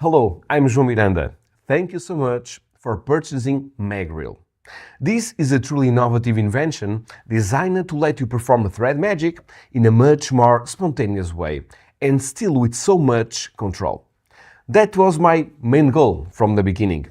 Hello, I'm João Miranda. Thank you so much for purchasing MagReel. This is a truly innovative invention designed to let you perform thread magic in a much more spontaneous way and still with so much control. That was my main goal from the beginning.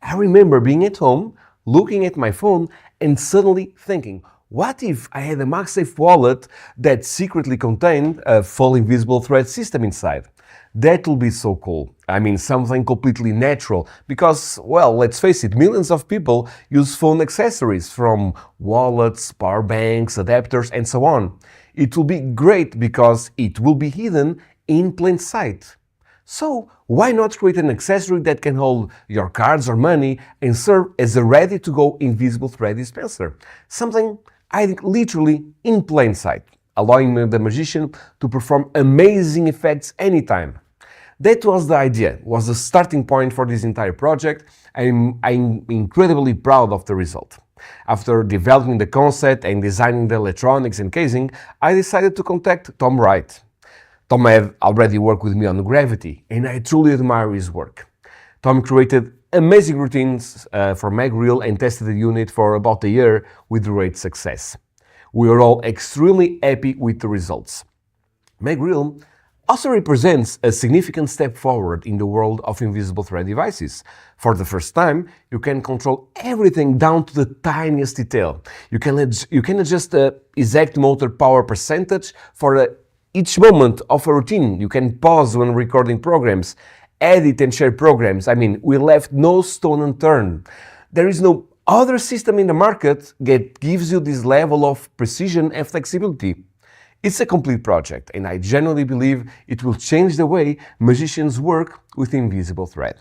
I remember being at home, looking at my phone and suddenly thinking, what if I had a MagSafe wallet that secretly contained a fully invisible thread system inside? That will be so cool. I mean, something completely natural because, well, let's face it, millions of people use phone accessories from wallets, power banks, adapters, and so on. It will be great because it will be hidden in plain sight. So, why not create an accessory that can hold your cards or money and serve as a ready-to-go invisible thread dispenser? Something hiding literally in plain sight, allowing the magician to perform amazing effects anytime. That was the idea, was the starting point for this entire project. I'm incredibly proud of the result. After developing the concept and designing the electronics and casing, I decided to contact Tom Wright. Tom had already worked with me on Gravity, and I truly admire his work. Tom created amazing routines for MagReel and tested the unit for about a year with great success. We are all extremely happy with the results. MagReel also represents a significant step forward in the world of invisible thread devices. For the first time, you can control everything down to the tiniest detail. You can adjust the exact motor power percentage for each moment of a routine. You can pause when recording programs, edit and share programs. I mean, we left no stone unturned. There is no other system in the market that gives you this level of precision and flexibility. It's a complete project, and I genuinely believe it will change the way magicians work with invisible thread.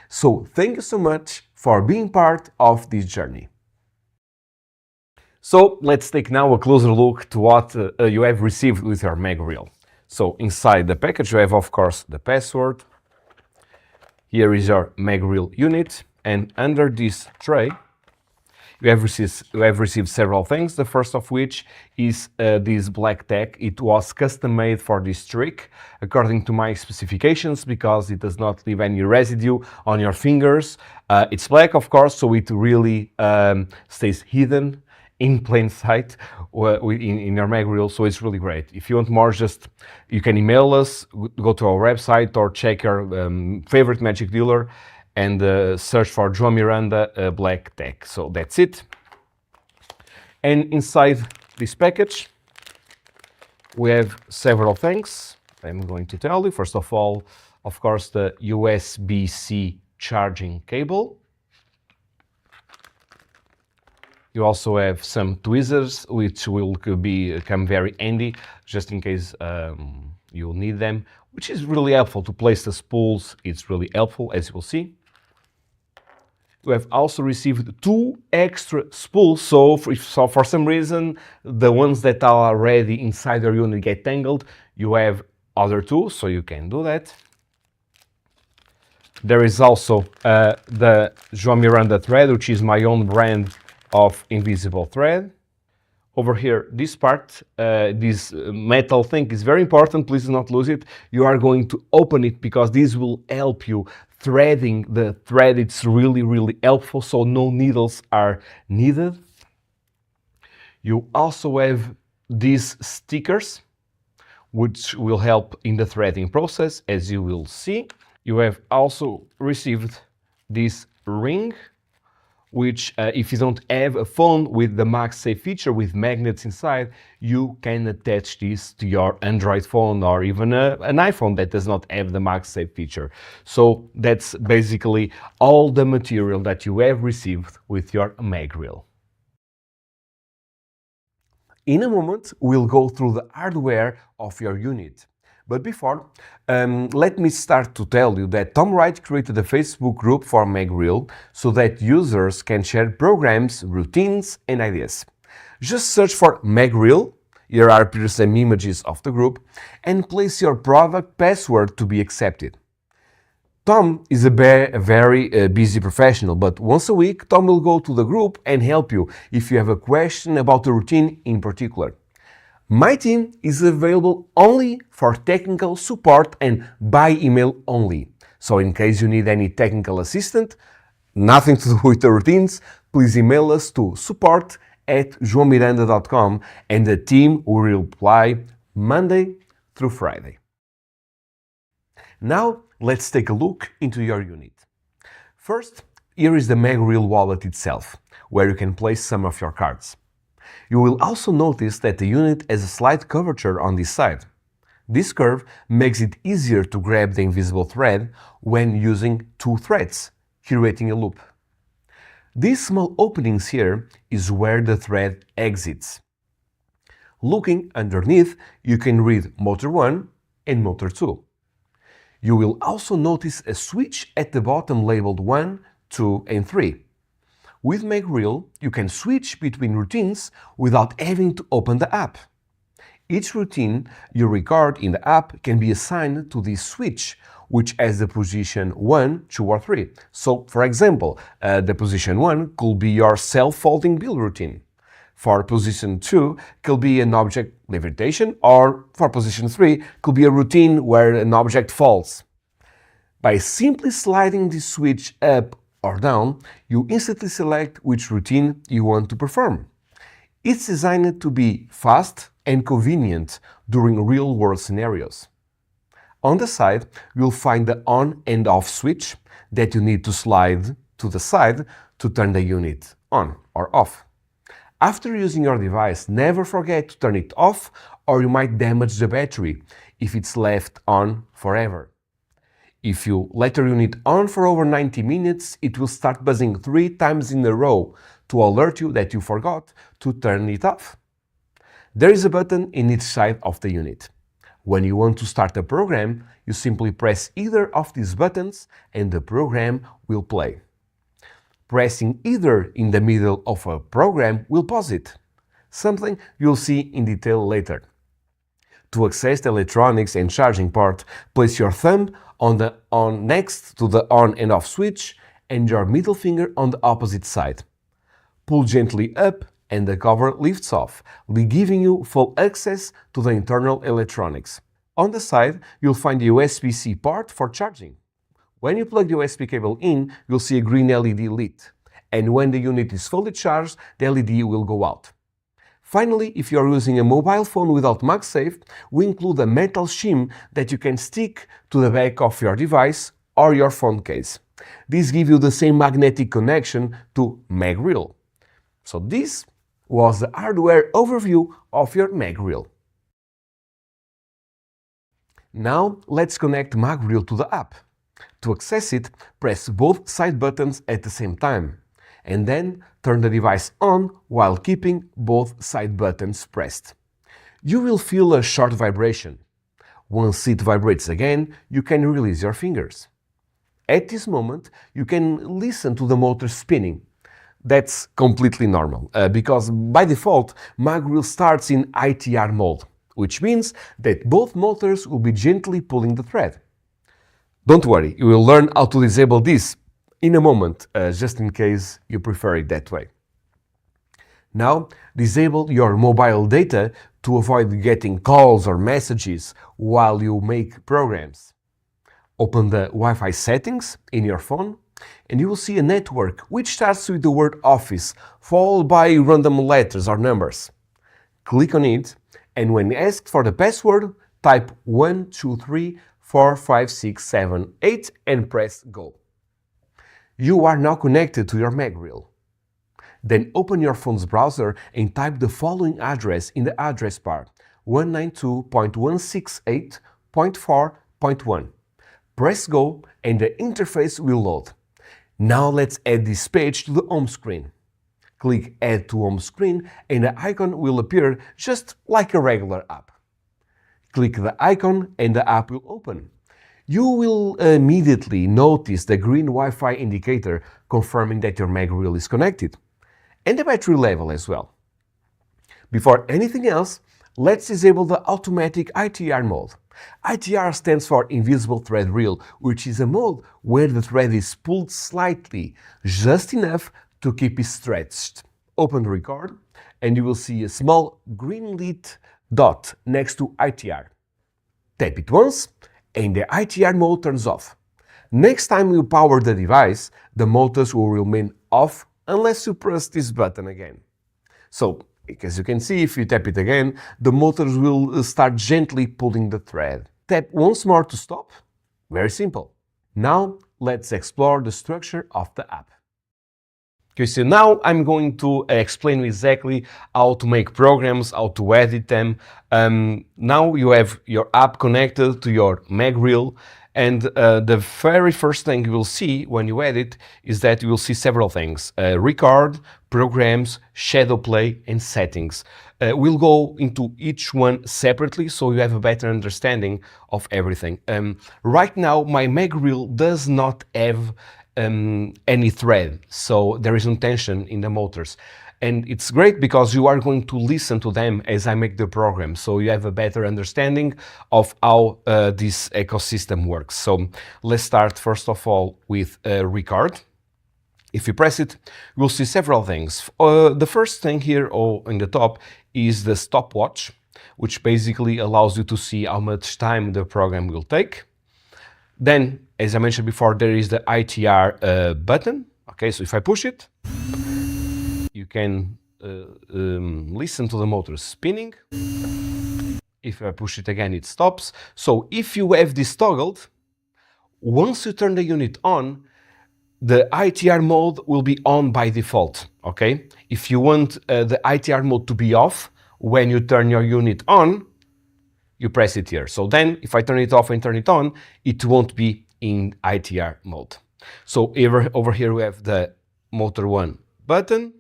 So thank you so much for being part of this journey. So let's take now a closer look to what you have received with your MagReel. So inside the package you have, of course, the password. Here is your MagReel unit, and under this tray you have received several things, the first of which is this black tag. It was custom made for this trick according to my specifications because it does not leave any residue on your fingers. It's black, of course, so it really stays hidden in plain sight in your MagReel, so it's really great. If you want more, you can email us, go to our website or check your favorite magic dealer and search for João Miranda black tag. So that's it. And inside this package we have several things I'm going to tell you. First of all, of course, the USB-C charging cable. You also have some tweezers which will become very handy just in case you'll need them, which is really helpful to place the spools. It's really helpful, as you will see. We have also received 2 extra spools, so for some reason the ones that are already inside your unit get tangled, you have other 2, so you can do that. There is also the João Miranda thread, which is my own brand of invisible thread. Over here, this part, this metal thing is very important, please do not lose it. You are going to open it because this will help you threading the thread. It's really helpful, so no needles are needed. You also have these stickers which will help in the threading process, as you will see. You have also received this ring, which if you don't have a phone with the MagSafe feature with magnets inside, you can attach this to your Android phone or even an iPhone that does not have the MagSafe feature. So that's basically all the material that you have received with your MagReel. In a moment, we'll go through the hardware of your unit. But before, let me start to tell you that Tom Wright created a Facebook group for MagReel so that users can share programs, routines, and ideas. Just search for MagReel, here are some images of the group, and place your product password to be accepted. Tom is a very busy professional, but once a week Tom will go to the group and help you if you have a question about the routine in particular. My team is available only for technical support and by email only. So in case you need any technical assistance, nothing to do with the routines, please email us to support@joaomiranda.com and the team will reply Monday through Friday. Now let's take a look into your unit. First, here is the MagReel wallet itself, where you can place some of your cards. You will also notice that the unit has a slight curvature on this side. This curve makes it easier to grab the invisible thread when using two threads, creating a loop. These small openings here is where the thread exits. Looking underneath, you can read motor 1 and motor 2. You will also notice a switch at the bottom labeled 1, 2 and 3. With MagReel, you can switch between routines without having to open the app. Each routine you record in the app can be assigned to this switch, which has the position 1, 2 or 3. So, for example, the position 1 could be your self-folding bill routine. For position 2 could be an object levitation, or for position 3 could be a routine where an object falls. By simply sliding this switch up or down, you instantly select which routine you want to perform. It's designed to be fast and convenient during real-world scenarios. On the side, you'll find the on and off switch that you need to slide to the side to turn the unit on or off. After using your device, never forget to turn it off or you might damage the battery if it's left on forever. If you let your unit on for over 90 minutes, it will start buzzing 3 times in a row to alert you that you forgot to turn it off. There is a button in each side of the unit. When you want to start a program, you simply press either of these buttons and the program will play. Pressing either in the middle of a program will pause it, something you'll see in detail later. To access the electronics and charging port, place your thumb on the on next to the on and off switch and your middle finger on the opposite side. Pull gently up and the cover lifts off, giving you full access to the internal electronics. On the side, you'll find the USB-C port for charging. When you plug the USB cable in, you'll see a green LED lit, and when the unit is fully charged, the LED will go out. Finally, if you are using a mobile phone without MagSafe, we include a metal shim that you can stick to the back of your device or your phone case. This gives you the same magnetic connection to MagReel. So this was the hardware overview of your MagReel. Now let's connect MagReel to the app. To access it, press both side buttons at the same time, and then turn the device on while keeping both side buttons pressed. You will feel a short vibration. Once it vibrates again, you can release your fingers. At this moment, you can listen to the motor spinning. That's completely normal, because by default, MagReel starts in ITR mode, which means that both motors will be gently pulling the thread. Don't worry, you will learn how to disable this in a moment, just in case you prefer it that way. Now, disable your mobile data to avoid getting calls or messages while you make programs. Open the Wi-Fi settings in your phone and you will see a network which starts with the word Office, followed by random letters or numbers. Click on it, and when asked for the password, type 1234567 and press Go. You are now connected to your MagReel. Then open your phone's browser and type the following address in the address bar: 192.168.4.1. Press Go and the interface will load. Now let's add this page to the home screen. Click Add to Home Screen and the icon will appear just like a regular app. Click the icon and the app will open. You will immediately notice the green Wi-Fi indicator confirming that your MagReel is connected, and the battery level as well. Before anything else, let's disable the automatic ITR mode. ITR stands for Invisible Thread Reel, which is a mode where the thread is pulled slightly, just enough to keep it stretched. Open the record and you will see a small green lit dot next to ITR. Tap it once and the ITR mode turns off. Next time you power the device, the motors will remain off unless you press this button again. So, as you can see, if you tap it again, the motors will start gently pulling the thread. Tap once more to stop. Very simple. Now, let's explore the structure of the app. Okay, so now I'm going to explain exactly how to make programs, how to edit them. Now you have your app connected to your MagReel, and the very first thing you will see when you edit is that you will see several things: record, programs, shadow play, and settings. We'll go into each one separately so you have a better understanding of everything. Right now, my MagReel does not have any thread, so there is no tension in the motors, and it's great because you are going to listen to them as I make the program, so you have a better understanding of how this ecosystem works. So let's start first of all with record. If you press it, you'll see several things. The first thing here in the top is the stopwatch, which basically allows you to see how much time the program will take. Then, as I mentioned before, there is the ITR button. Okay, so if I push it, you can listen to the motor spinning. If I push it again, it stops. So if you have this toggled, once you turn the unit on, the ITR mode will be on by default, okay? If you want the ITR mode to be off when you turn your unit on, you press it here. So then, if I turn it off and turn it on, it won't be in ITR mode. So over here we have the motor 1 button,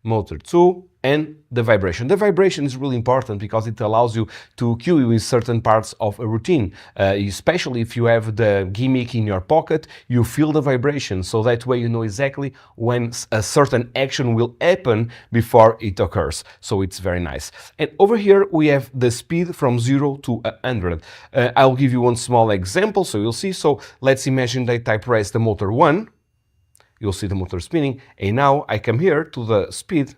motor 2, and the vibration. The vibration is really important because it allows you to cue you in certain parts of a routine. Especially if you have the gimmick in your pocket, you feel the vibration, so that way you know exactly when a certain action will happen before it occurs. So it's very nice. And over here we have the speed from 0 to 100. I'll give you one small example so you'll see. So let's imagine that I press the motor 1. You'll see the motor spinning, and now I come here to the speed.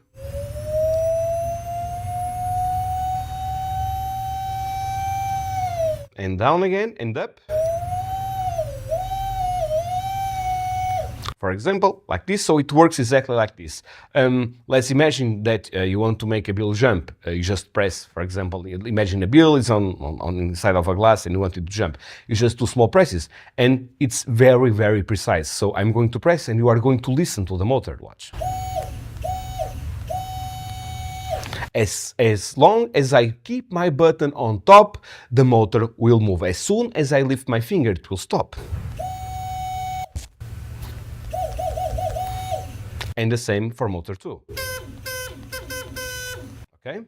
And down again, and up. For example, like this, so it works exactly like this. Let's imagine that you want to make a bill jump. You just press, for example, imagine a bill is on inside of a glass and you want it to jump. It's just 2 small presses, and it's very, very precise. So I'm going to press, and you are going to listen to the motor. Watch. As long as I keep my button on top, the motor will move. As soon as I lift my finger, it will stop. And the same for motor 2. Okay?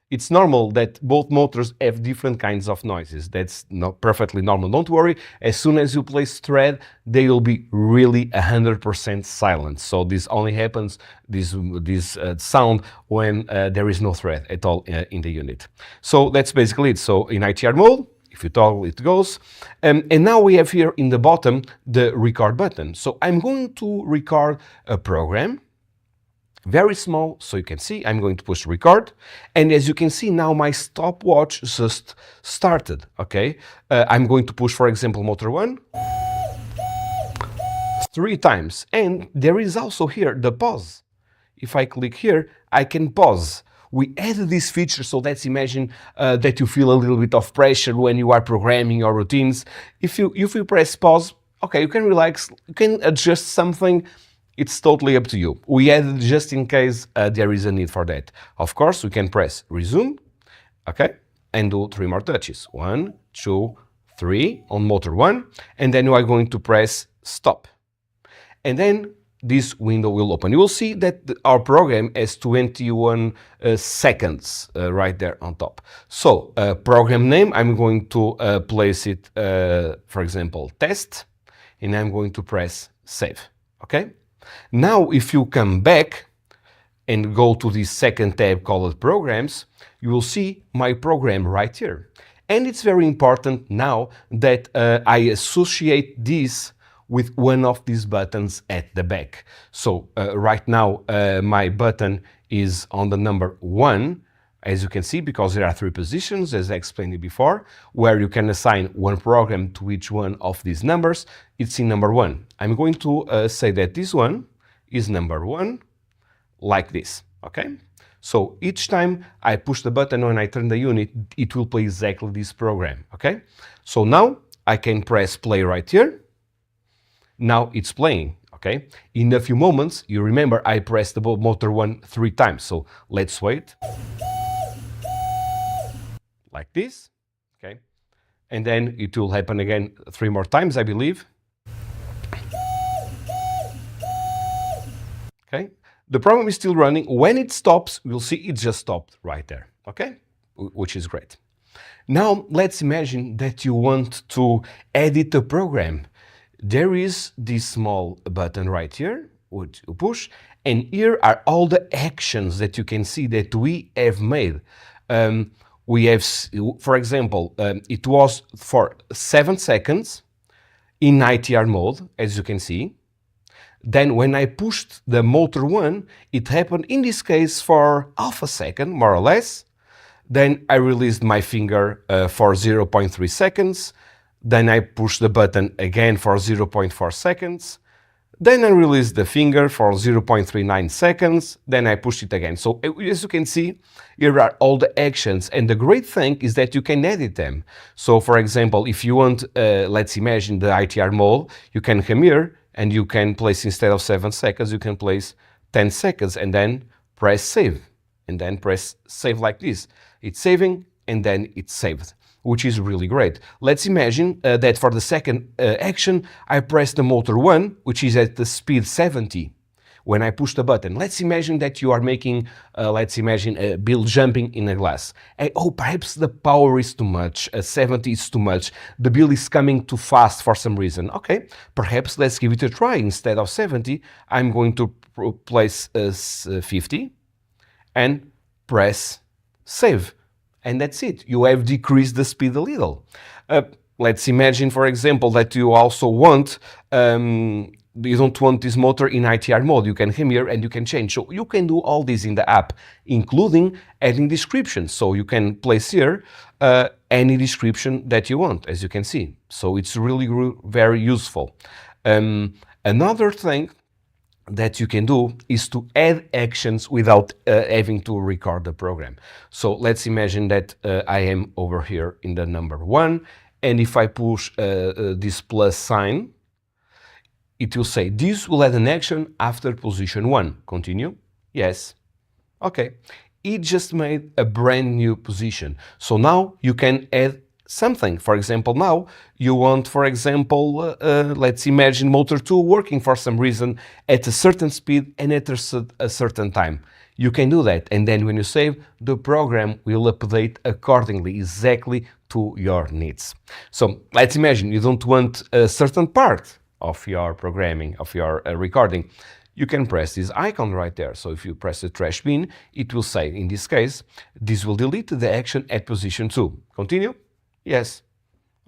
It's normal that both motors have different kinds of noises. That's not perfectly normal. Don't worry. As soon as you place thread, they will be really 100% silent. So this only happens, this sound, when there is no thread at all in the unit. So that's basically it. So in ITR mode, if you toggle, it goes. And now we have here in the bottom the record button. So I'm going to record a program. Very small, so you can see I'm going to push record, and as you can see now my stopwatch just started. Okay, I'm going to push, for example, motor 1 3 times, and there is also here the pause. If I click here, I can pause. We added this feature, so let's imagine that you feel a little bit of pressure when you are programming your routines. If you press pause, okay, you can relax, you can adjust something. It's totally up to you. We added just in case there is a need for that. Of course, we can press resume, okay, and do 3 more touches. 1, 2, 3 on motor 1, and then you are going to press stop. And then this window will open. You will see that our program has 21 seconds right there on top. So, program name, I'm going to place it, for example, test, and I'm going to press save, okay? Now, if you come back and go to the second tab called Programs, you will see my program right here. And it's very important now that I associate this with one of these buttons at the back. So right now my button is on the number 1, as you can see, because there are three positions, as I explained it before, where you can assign one program to each one of these numbers. It's in number 1. I'm going to say that this one is number 1, like this, okay? So each time I push the button when I turn the unit, it will play exactly this program, okay? So now I can press play right here. Now it's playing, okay? In a few moments, you remember I pressed the motor 1 3 times, so let's wait. Like this, okay? And then it will happen again 3 more times, I believe. Okay? The program is still running. When it stops, we'll see it just stopped right there, okay? Which is great. Now, let's imagine that you want to edit the program. There is this small button right here, which you push, and here are all the actions that you can see that we have made. We have, for example, it was for 7 seconds in ITR mode, as you can see. Then when I pushed the motor 1, it happened in this case for half a second, more or less. Then I released my finger for 0.3 seconds. Then I pushed the button again for 0.4 seconds. Then I released the finger for 0.39 seconds. Then I pushed it again. So as you can see, here are all the actions. And the great thing is that you can edit them. So for example, if you want, let's imagine the ITR mode, you can come here and you can place, instead of 7 seconds, you can place 10 seconds and then press save. And then press save like this. It's saving and then it's saved, which is really great. Let's imagine that for the second action, I press the motor 1, which is at the speed 70. When I push the button, let's imagine that you are making, let's imagine a Bill jumping in a glass. Oh, perhaps the power is too much, 70 is too much, the Bill is coming too fast for some reason. Okay, perhaps let's give it a try. Instead of 70, I'm going to place 50 and press save. And that's it. You have decreased the speed a little. Let's imagine, for example, that you also want, you don't want this motor in ITR mode. You can come here and you can change. So you can do all this in the app, including adding descriptions. So you can place here any description that you want, as you can see. So it's really very useful. Another thing that you can do is to add actions without having to record the program. So let's imagine that I am over here in the number 1, and if I push this plus sign, it will say, this will add an action after position 1. Continue? Yes. Okay. It just made a brand new position. So now you can add something. For example, now you want, for example, let's imagine motor 2 working for some reason at a certain speed and at a certain time. You can do that, and then when you save, the program will update accordingly, exactly to your needs. So let's imagine you don't want a certain part of your programming, of your recording. You can press this icon right there. So if you press the trash bin, it will say, in this case, this will delete the action at position 2. Continue? Yes.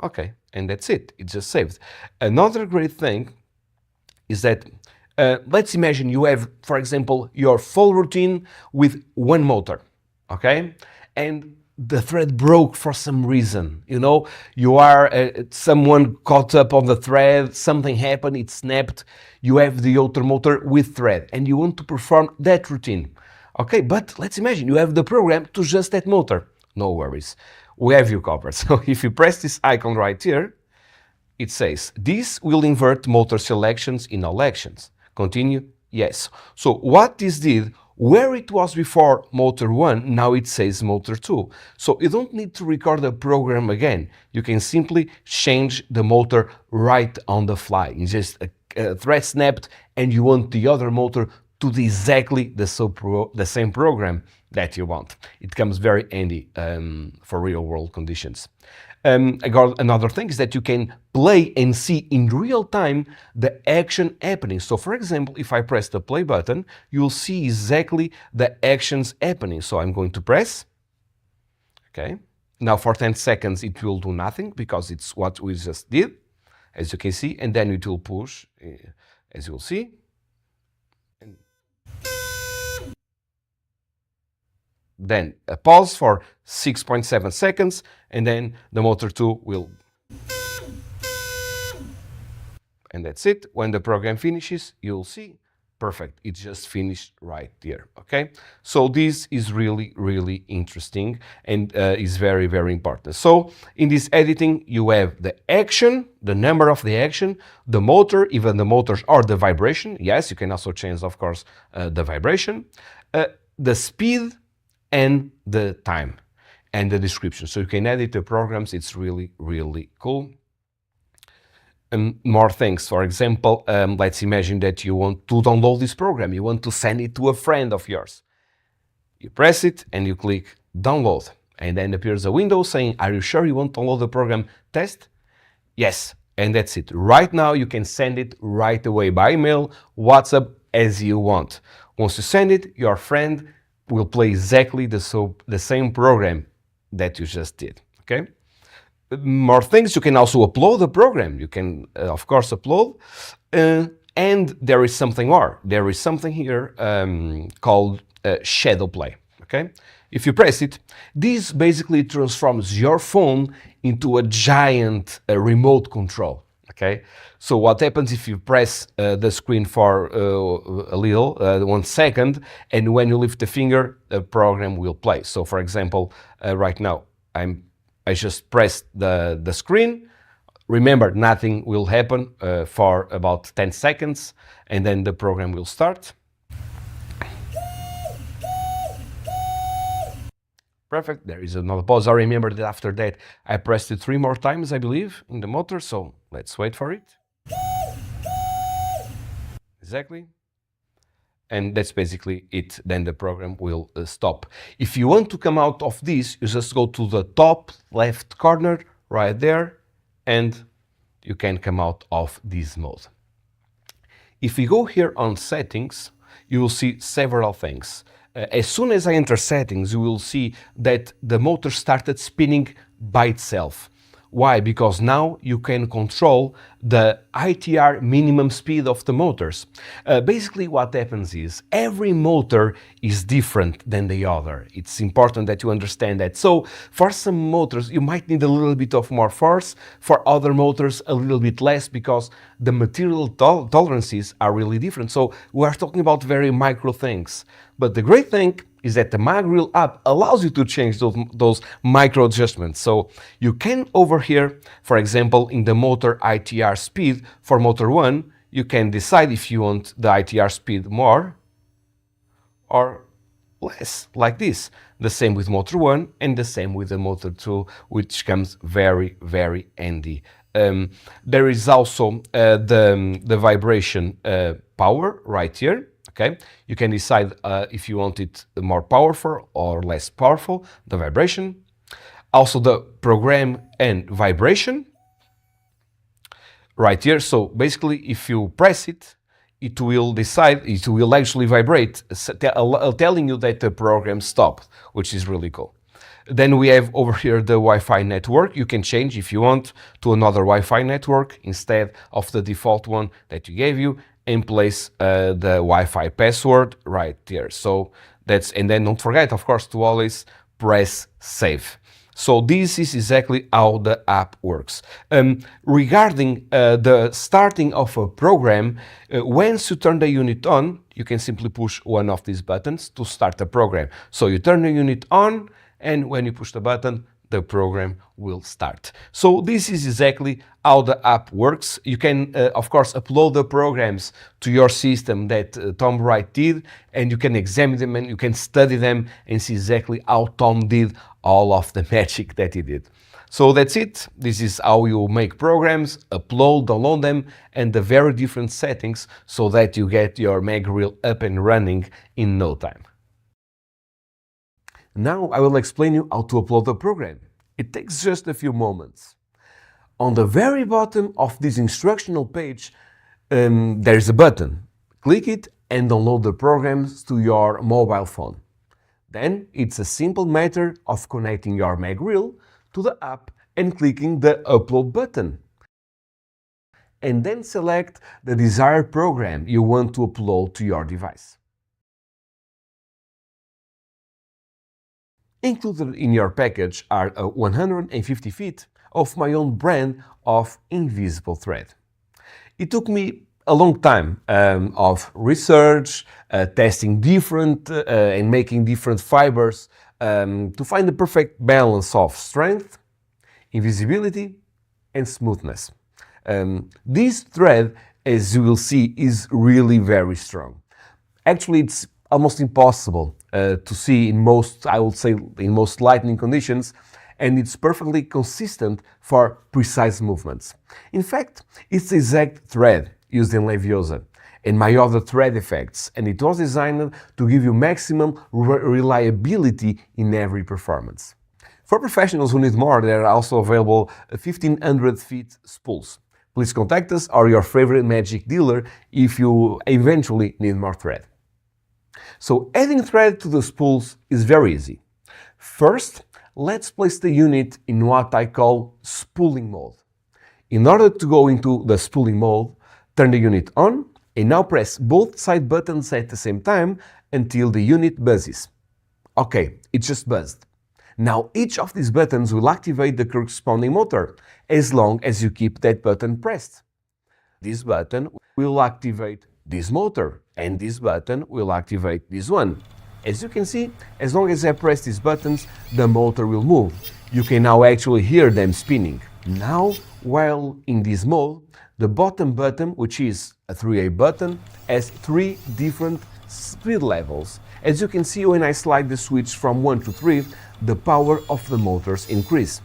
Okay, and that's it. It's just saved. Another great thing is that let's imagine you have, for example, your full routine with one motor, okay? And the thread broke for some reason. You know, you are someone caught up on the thread, something happened, it snapped. You have the other motor with thread and you want to perform that routine. Okay, but let's imagine you have the program to just that motor. No worries. We have you covered. So if you press this icon right here, it says, this will invert motor selections in all actions. Continue? Yes. So what this did, where it was before motor 1, now it says motor 2. So you don't need to record the program again. You can simply change the motor right on the fly. It's just a thread snapped and you want the other motor to do exactly the same program that you want. It comes very handy for real world conditions. Another thing is that you can play and see in real time the action happening. So for example, if I press the play button, you'll see exactly the actions happening. So I'm going to press, okay. Now for 10 seconds it will do nothing because it's what we just did, as you can see, and then it will push, as you'll see. then a pause for 6.7 seconds, and then the motor 2 will, and that's it. When the program finishes, you'll see, perfect, it just finished right there, okay? So this is really, really interesting and is very, very important. So in this editing, you have the action, the number of the action, the motor, even the motors or the vibration. Yes, you can also change, of course, the vibration, the speed and the time and the description. So you can edit the programs. It's really, really cool. More things. For example, let's imagine that you want to download this program. You want to send it to a friend of yours. You press it and you click download. And then appears a window saying, are you sure you want to download the program test? Yes. And that's it. Right now you can send it right away by email, WhatsApp, as you want. Once you send it, your friend will play exactly the same program that you just did. Okay? More things, you can also upload the program. You can, of course, upload. And there is something more. There is something here called shadow play. Okay? If you press it, this basically transforms your phone into a giant remote control. Okay? So what happens if you press the screen for a little, 1 second, and when you lift the finger, the program will play. So for example, right now, I just pressed the screen. Remember, nothing will happen for about 10 seconds, and then the program will start. Perfect, there is another pause. I remember that after that, I pressed it 3 more times, I believe, in the motor, so let's wait for it. Exactly. And that's basically it. Then the program will stop. If you want to come out of this, you just go to the top left corner right there, and you can come out of this mode. If we go here on settings, you will see several things. As soon as I enter settings, you will see that the motor started spinning by itself. Why? Because now you can control the ITR minimum speed of the motors. Basically what happens is every motor is different than the other. It's important that you understand that. So for some motors you might need a little bit of more force, for other motors a little bit less, because the material tolerances are really different. So we are talking about very micro things. But the great thing is that the MagReel app allows you to change those micro adjustments. So you can over here, for example, in the motor ITR speed for motor 1, you can decide if you want the ITR speed more or less, like this. The same with motor 1 and the same with the motor 2, which comes very, very handy. There is also the vibration power right here. Okay, you can decide if you want it more powerful or less powerful, the vibration. Also the program and vibration right here. So basically if you press it, it will decide, it will actually vibrate, telling you that the program stopped, which is really cool. Then we have over here the Wi-Fi network. You can change if you want to another Wi-Fi network instead of the default one that you gave you, and place the Wi-Fi password right there. So that's, and then don't forget, of course, to always press save. So this is exactly how the app works. Regarding the starting of a program, once you turn the unit on, you can simply push one of these buttons to start the program. So you turn the unit on, and when you push the button, the program will start. So this is exactly how the app works. You can, of course, upload the programs to your system that Tom Wright did, and you can examine them and you can study them and see exactly how Tom did all of the magic that he did. So that's it. This is how you make programs, upload, download them, and the very different settings so that you get your MagReel up and running in no time. Now I will explain you how to upload the program. It takes just a few moments. On the very bottom of this instructional page, there's a button. Click it and download the programs to your mobile phone. Then it's a simple matter of connecting your MagReel to the app and clicking the upload button. And then select the desired program you want to upload to your device. Included in your package are 150 feet of my own brand of invisible thread. It took me a long time of research, testing different and making different fibers to find the perfect balance of strength, invisibility, and smoothness. This thread, as you will see, is really very strong. Actually, it's almost impossible to see in most, I would say, in most lighting conditions, and it's perfectly consistent for precise movements. In fact, it's the exact thread used in Leviosa and my other thread effects, and it was designed to give you maximum reliability in every performance. For professionals who need more, there are also available 1500 feet spools. Please contact us or your favorite magic dealer if you eventually need more thread. So adding thread to the spools is very easy. First, let's place the unit in what I call spooling mode. In order to go into the spooling mode, turn the unit on and now press both side buttons at the same time until the unit buzzes. Okay, it just buzzed. Now each of these buttons will activate the corresponding motor as long as you keep that button pressed. This button will activate this motor and this button will activate this one. As you can see, as long as I press these buttons, the motor will move. You can now actually hear them spinning. Now, while in this mode, the bottom button, which is a 3A button, has 3 different speed levels. As you can see, when I slide the switch from 1 to 3, the power of the motors increase.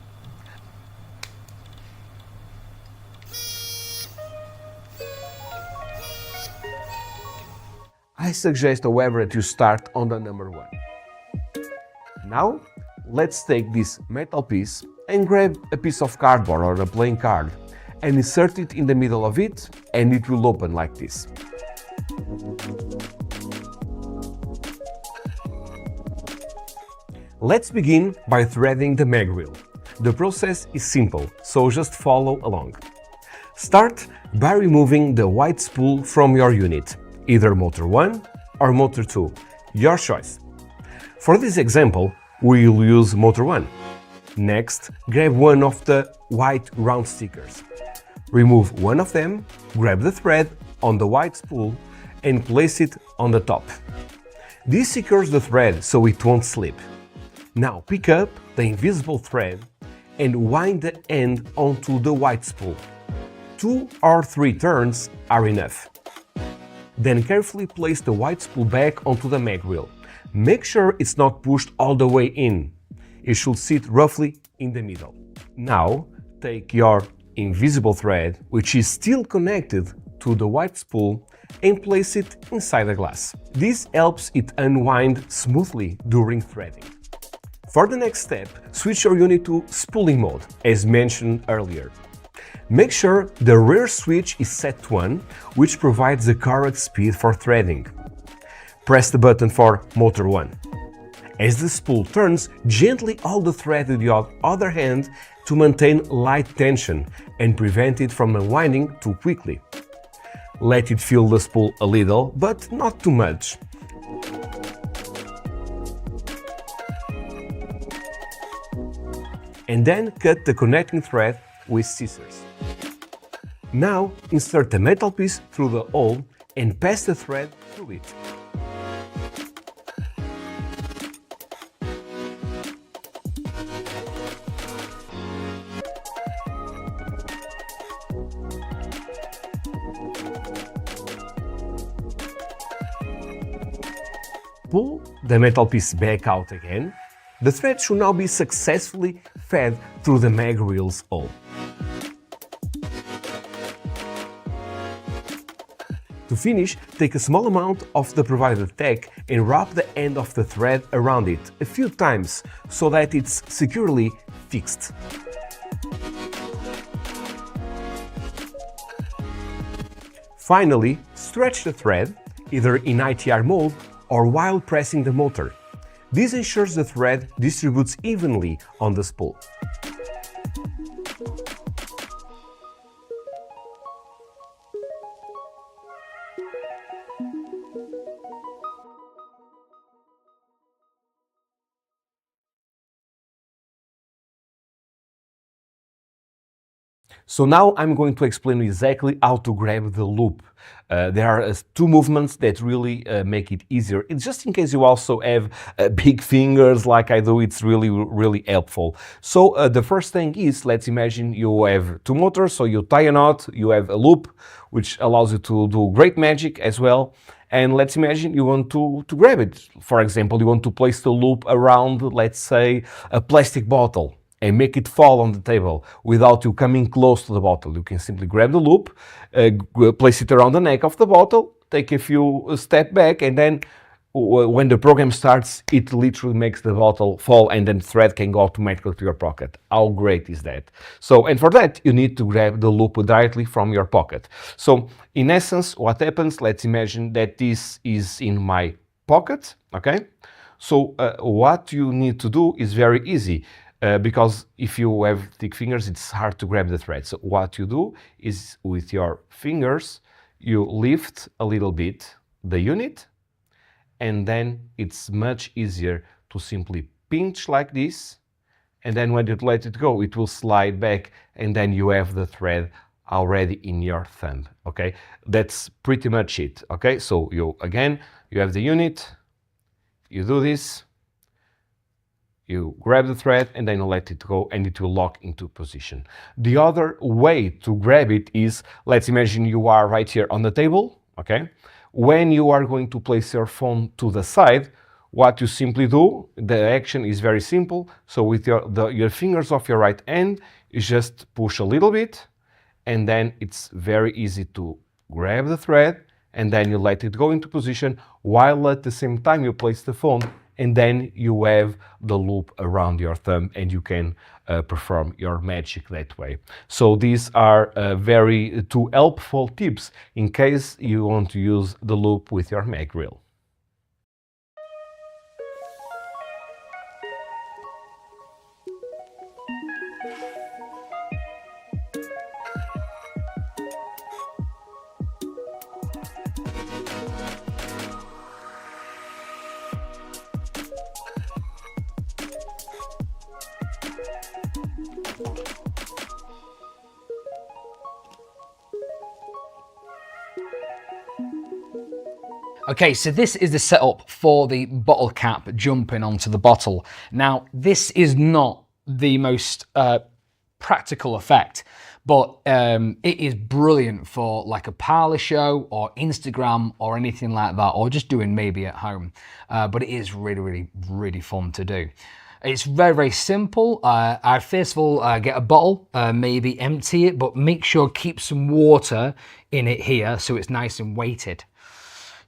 I suggest, however, that you start on the number 1. Now, let's take this metal piece and grab a piece of cardboard or a plain card and insert it in the middle of it, and it will open like this. Let's begin by threading the MagReel. The process is simple, so just follow along. Start by removing the white spool from your unit, either motor 1 or motor 2, your choice. For this example, we will use motor 1. Next, grab one of the white round stickers. Remove one of them, grab the thread on the white spool and place it on the top. This secures the thread so it won't slip. Now pick up the invisible thread and wind the end onto the white spool. 2 or 3 turns are enough. Then carefully place the white spool back onto the MagReel. Make sure it's not pushed all the way in. It should sit roughly in the middle. Now take your invisible thread, which is still connected to the white spool, and place it inside the glass. This helps it unwind smoothly during threading. For the next step, switch your unit to spooling mode, as mentioned earlier. Make sure the rear switch is set to 1, which provides the correct speed for threading. Press the button for motor 1. As the spool turns, gently hold the thread with your other hand to maintain light tension and prevent it from unwinding too quickly. Let it feel the spool a little, but not too much. And then cut the connecting thread with scissors. Now insert the metal piece through the hole and pass the thread through it. Pull the metal piece back out again. The thread should now be successfully fed through the MagReel's hole. To finish, take a small amount of the provided tack and wrap the end of the thread around it a few times so that it's securely fixed. Finally, stretch the thread, either in ITR mode or while pressing the motor. This ensures the thread distributes evenly on the spool. So now I'm going to explain exactly how to grab the loop. There are two movements that really make it easier. It's just in case you also have big fingers like I do, it's really helpful. So the first thing is, let's imagine you have two motors, so you tie a knot, you have a loop, which allows you to do great magic as well. And let's imagine you want to grab it. For example, you want to place the loop around, let's say, a plastic bottle and make it fall on the table without you coming close to the bottle. You can simply grab the loop, place it around the neck of the bottle, take a few steps back, and then when the program starts, it literally makes the bottle fall, and then thread can go automatically to your pocket. How great is that? So, and for that, you need to grab the loop directly from your pocket. So, in essence, what happens, let's imagine that this is in my pocket, okay? So, what you need to do is very easy. Because if you have thick fingers, it's hard to grab the thread. So what you do is with your fingers, you lift a little bit the unit, and then it's much easier to simply pinch like this, and then when you let it go, it will slide back, and then you have the thread already in your thumb, okay? That's pretty much it, okay? So you have the unit, you do this, you grab the thread, and then you let it go, and it will lock into position. The other way to grab it is, let's imagine you are right here on the table, okay? When you are going to place your phone to the side, what you simply do, the action is very simple. So with your fingers of your right hand, you just push a little bit, and then it's very easy to grab the thread, and then you let it go into position, while at the same time you place the phone, and then you have the loop around your thumb, and you can perform your magic that way. So these are very two helpful tips in case you want to use the loop with your MagReel. Okay, so this is the setup for the bottle cap jumping onto the bottle. Now, this is not the most practical effect, but it is brilliant for like a parlor show or Instagram or anything like that, or just doing maybe at home. But it is really fun to do. It's very simple. I first of all get a bottle, maybe empty it, but make sure keep some water in it here so it's nice and weighted.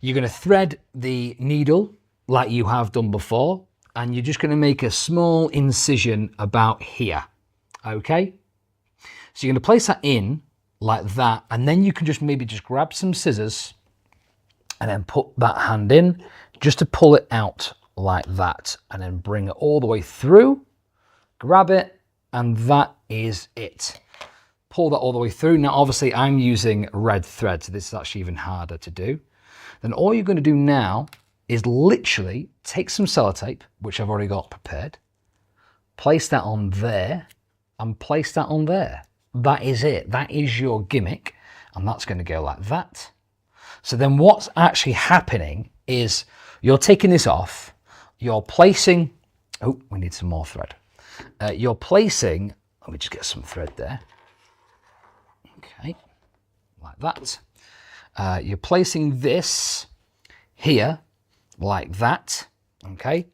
You're going to thread the needle like you have done before, and you're just going to make a small incision about here, okay? So you're going to place that in like that, and then you can just maybe just grab some scissors and then put that hand in just to pull it out like that, and then bring it all the way through, grab it, and that is it. Pull that all the way through. Now, obviously, I'm using red thread, so this is actually even harder to do. Then all you're going to do now is literally take some sellotape, which I've already got prepared, place that on there, and place that on there. That is it. That is your gimmick, and that's going to go like that. So then what's actually happening is you're taking this off, you're placing, oh, we need some more thread. You're placing, let me just get some thread there. Okay, like that. You're placing this here like that, okay?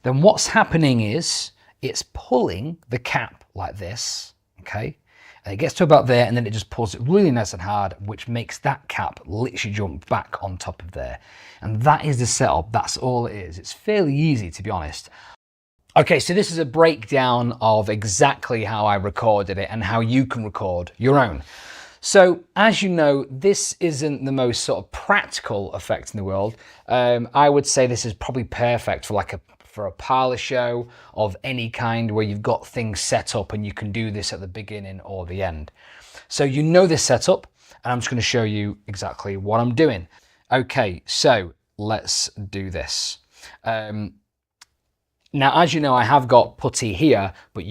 Then what's happening is it's pulling the cap like this, okay? And it gets to about there, and then it just pulls it really nice and hard, which makes that cap literally jump back on top of there. And that is the setup. That's all it is. It's fairly easy, to be honest. Okay, so this is a breakdown of exactly how I recorded it and how you can record your own. So, as you know, this isn't the most sort of practical effect in the world. I would say this is probably perfect for a parlor show of any kind where you've got things set up and you can do this at the beginning or the end. So you know this setup, and I'm just going to show you exactly what I'm doing. Okay, so let's do this. Now, as you know, I have got putty here, but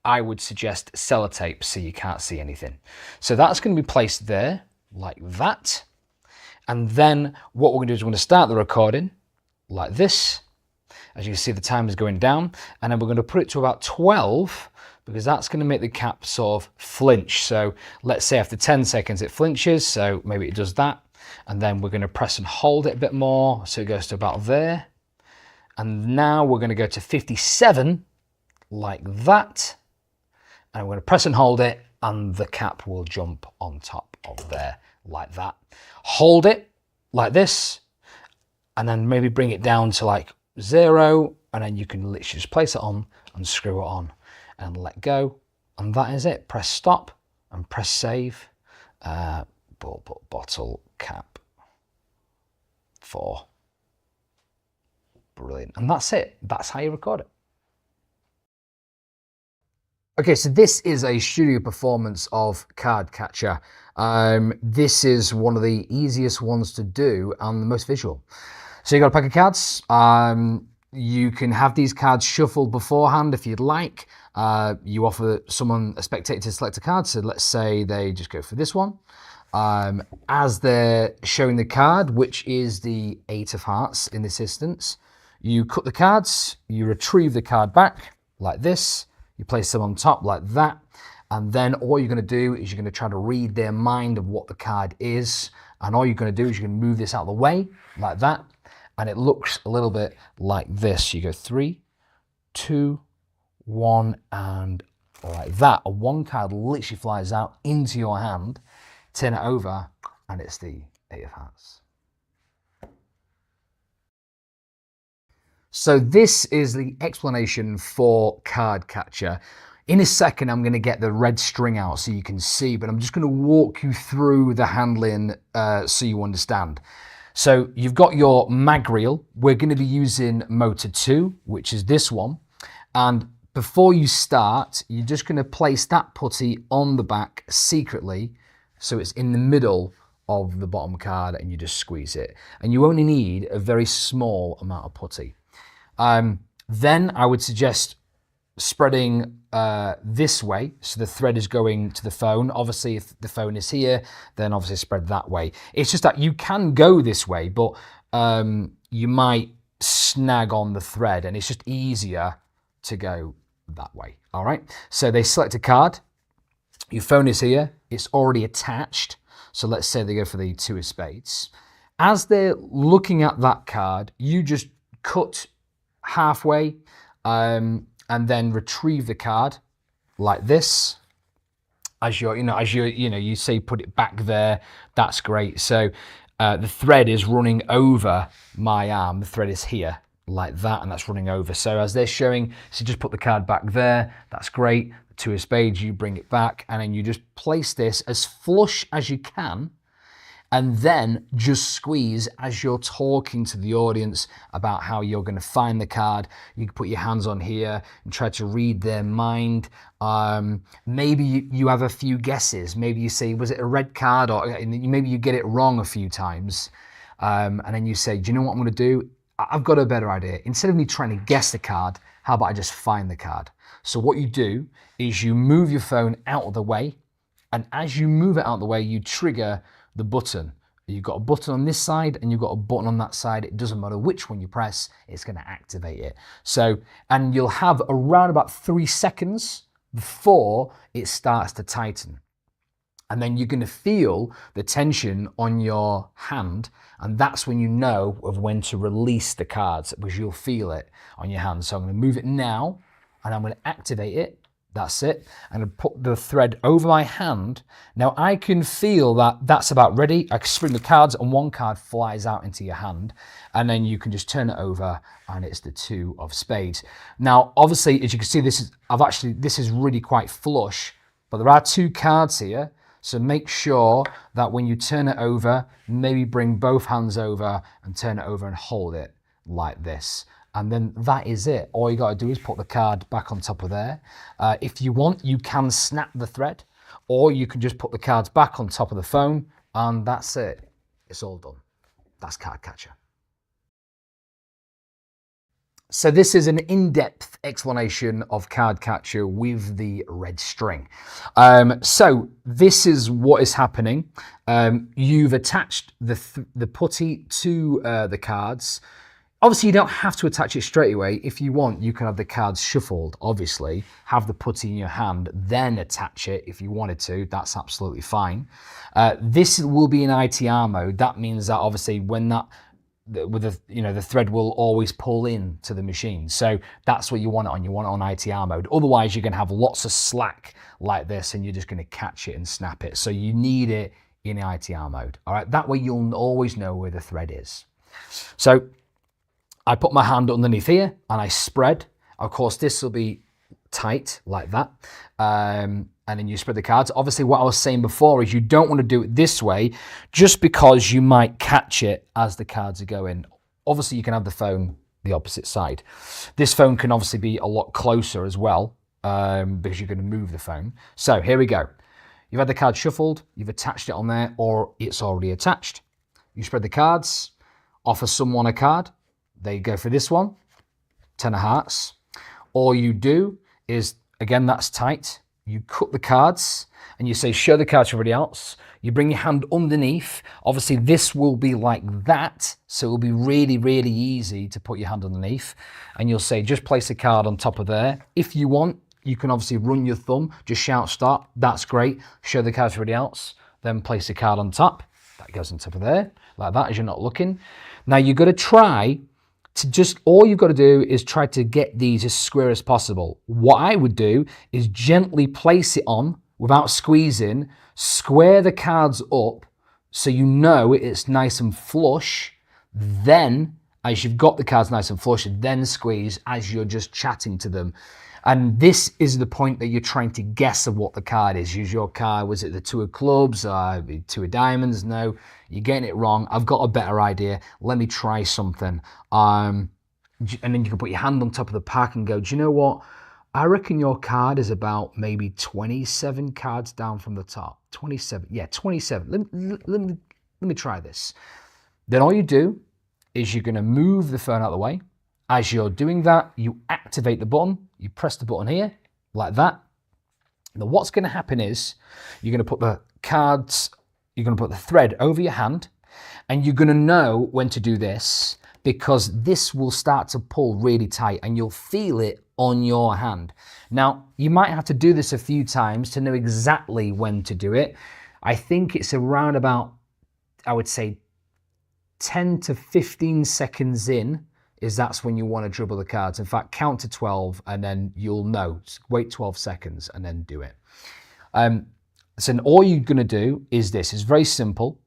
I would suggest sellotape so you can't see anything. So that's going to be placed there like that. And then what we're going to do is we're going to start the recording like this. As you can see, the time is going down, and then we're going to put it to about 12 because that's going to make the cap sort of flinch. So let's say after 10 seconds it flinches, so maybe it does that. And then we're going to press and hold it a bit more, so it goes to about there. And now we're going to go to 57 like that. And we're going to press and hold it, and the cap will jump on top of there like that. Hold it like this, and then maybe bring it down to like 0, and then you can literally just place it on and screw it on and let go. And that is it. Press stop and press save. Bottle cap 4. Brilliant. And that's it. That's how you record it. Okay, so this is a studio performance of Card Catcher. This is one of the easiest ones to do and the most visual. So you got a pack of cards. You can have these cards shuffled beforehand if you'd like. You offer someone, a spectator, to select a card. So let's say they just go for this one. As they're showing the card, which is the 8 of hearts in this instance, you cut the cards, you retrieve the card back like this. You place them on top like that, and then all you're going to do is you're going to try to read their mind of what the card is, and all you're going to do is you're going to move this out of the way like that, and it looks a little bit like this. You go 3, 2, 1, and like that. And one card literally flies out into your hand, turn it over, and it's the 8 of hearts. So this is the explanation for Card Catcher. In a second, I'm going to get the red string out so you can see, but I'm just going to walk you through the handling so you understand. So you've got your MagReel. We're going to be using Motor 2, which is this one. And before you start, you're just going to place that putty on the back secretly, so it's in the middle of the bottom card, and you just squeeze it. And you only need a very small amount of putty. Then I would suggest spreading this way, so the thread is going to the phone. Obviously, if the phone is here, then obviously spread that way. It's just that you can go this way, but you might snag on the thread, and it's just easier to go that way. All right, so they select a card. Your phone is here. It's already attached. So let's say they go for the 2 of spades. As they're looking at that card, you just cut halfway and then retrieve the card like this. As you say, put it back there. That's great. So the thread is running over my arm. The thread is here like that, and that's running over. So as they're showing, so just put the card back there. That's great. The 2 of spades, you bring it back, and then you just place this as flush as you can, and then just squeeze as you're talking to the audience about how you're going to find the card. You can put your hands on here and try to read their mind. Maybe you have a few guesses. Maybe you say, was it a red card? Or maybe you get it wrong a few times. And then you say, do you know what I'm going to do? I've got a better idea. Instead of me trying to guess the card, how about I just find the card? So what you do is you move your phone out of the way. And as you move it out of the way, you trigger the button. You've got a button on this side and you've got a button on that side. It doesn't matter which one you press, it's going to activate it. So, and you'll have around about 3 seconds before it starts to tighten. And then you're going to feel the tension on your hand, and that's when you know of when to release the cards, because you'll feel it on your hand. So I'm going to move it now, and I'm going to activate it. That's it. I'm going to put the thread over my hand. Now I can feel that that's about ready. I can spin the cards and one card flies out into your hand, and then you can just turn it over and it's the 2 of spades. Now, obviously, as you can see, this is really quite flush, but there are 2 cards here. So make sure that when you turn it over, maybe bring both hands over and turn it over and hold it like this. And then that is it. All you got to do is put the card back on top of there. If you want, you can snap the thread, or you can just put the cards back on top of the phone, and that's it. It's all done. That's Card Catcher. So this is an in-depth explanation of card capture with the red string. So this is what is happening. You've attached the putty to the cards. Obviously, you don't have to attach it straight away. If you want, you can have the cards shuffled, obviously, have the putty in your hand, then attach it if you wanted to. That's absolutely fine. This will be in ITR mode. That means that obviously when that the thread will always pull in to the machine. So that's what you want it on. You want it on ITR mode. Otherwise, you're going to have lots of slack like this and you're just going to catch it and snap it. So you need it in ITR mode. All right. That way you'll always know where the thread is. So I put my hand underneath here and I spread. Of course, this will be tight like that. And then you spread the cards. Obviously, what I was saying before is you don't want to do it this way just because you might catch it as the cards are going. Obviously, you can have the phone the opposite side. This phone can obviously be a lot closer as well because you're going to move the phone. So here we go. You've had the card shuffled, you've attached it on there, or it's already attached. You spread the cards, offer someone a card. They go for this one, 10 of hearts. All you do is, again, that's tight. You cut the cards and you say, show the cards to everybody else. You bring your hand underneath. Obviously, this will be like that. So it will be really, really easy to put your hand underneath. And you'll say, just place a card on top of there. If you want, you can obviously run your thumb, just shout start. That's great. Show the cards to everybody else. Then place a card on top. That goes on top of there, like that, as you're not looking. Now, you've got to try to all you've got to do is try to get these as square as possible. What I would do is gently place it on without squeezing, square the cards up so you know it's nice and flush. Then, as you've got the cards nice and flush, then squeeze as you're just chatting to them. And this is the point that you're trying to guess of what the card is. Use your card, was it the 2 of clubs, or 2 of diamonds? No, you're getting it wrong. I've got a better idea. Let me try something. And then you can put your hand on top of the pack and go, do you know what? I reckon your card is about maybe 27 cards down from the top. 27, yeah, 27. Let me try this. Then all you do is you're gonna move the phone out of the way. As you're doing that, you activate the button. You press the button here, like that. Now what's going to happen is you're going to put the cards, you're going to put the thread over your hand, and you're going to know when to do this because this will start to pull really tight and you'll feel it on your hand. Now, you might have to do this a few times to know exactly when to do it. I think it's around about, I would say, 10 to 15 seconds in that's when you want to dribble the cards. In fact, count to 12 and then you'll know. Wait 12 seconds and then do it. So all you're going to do is this. It's very simple.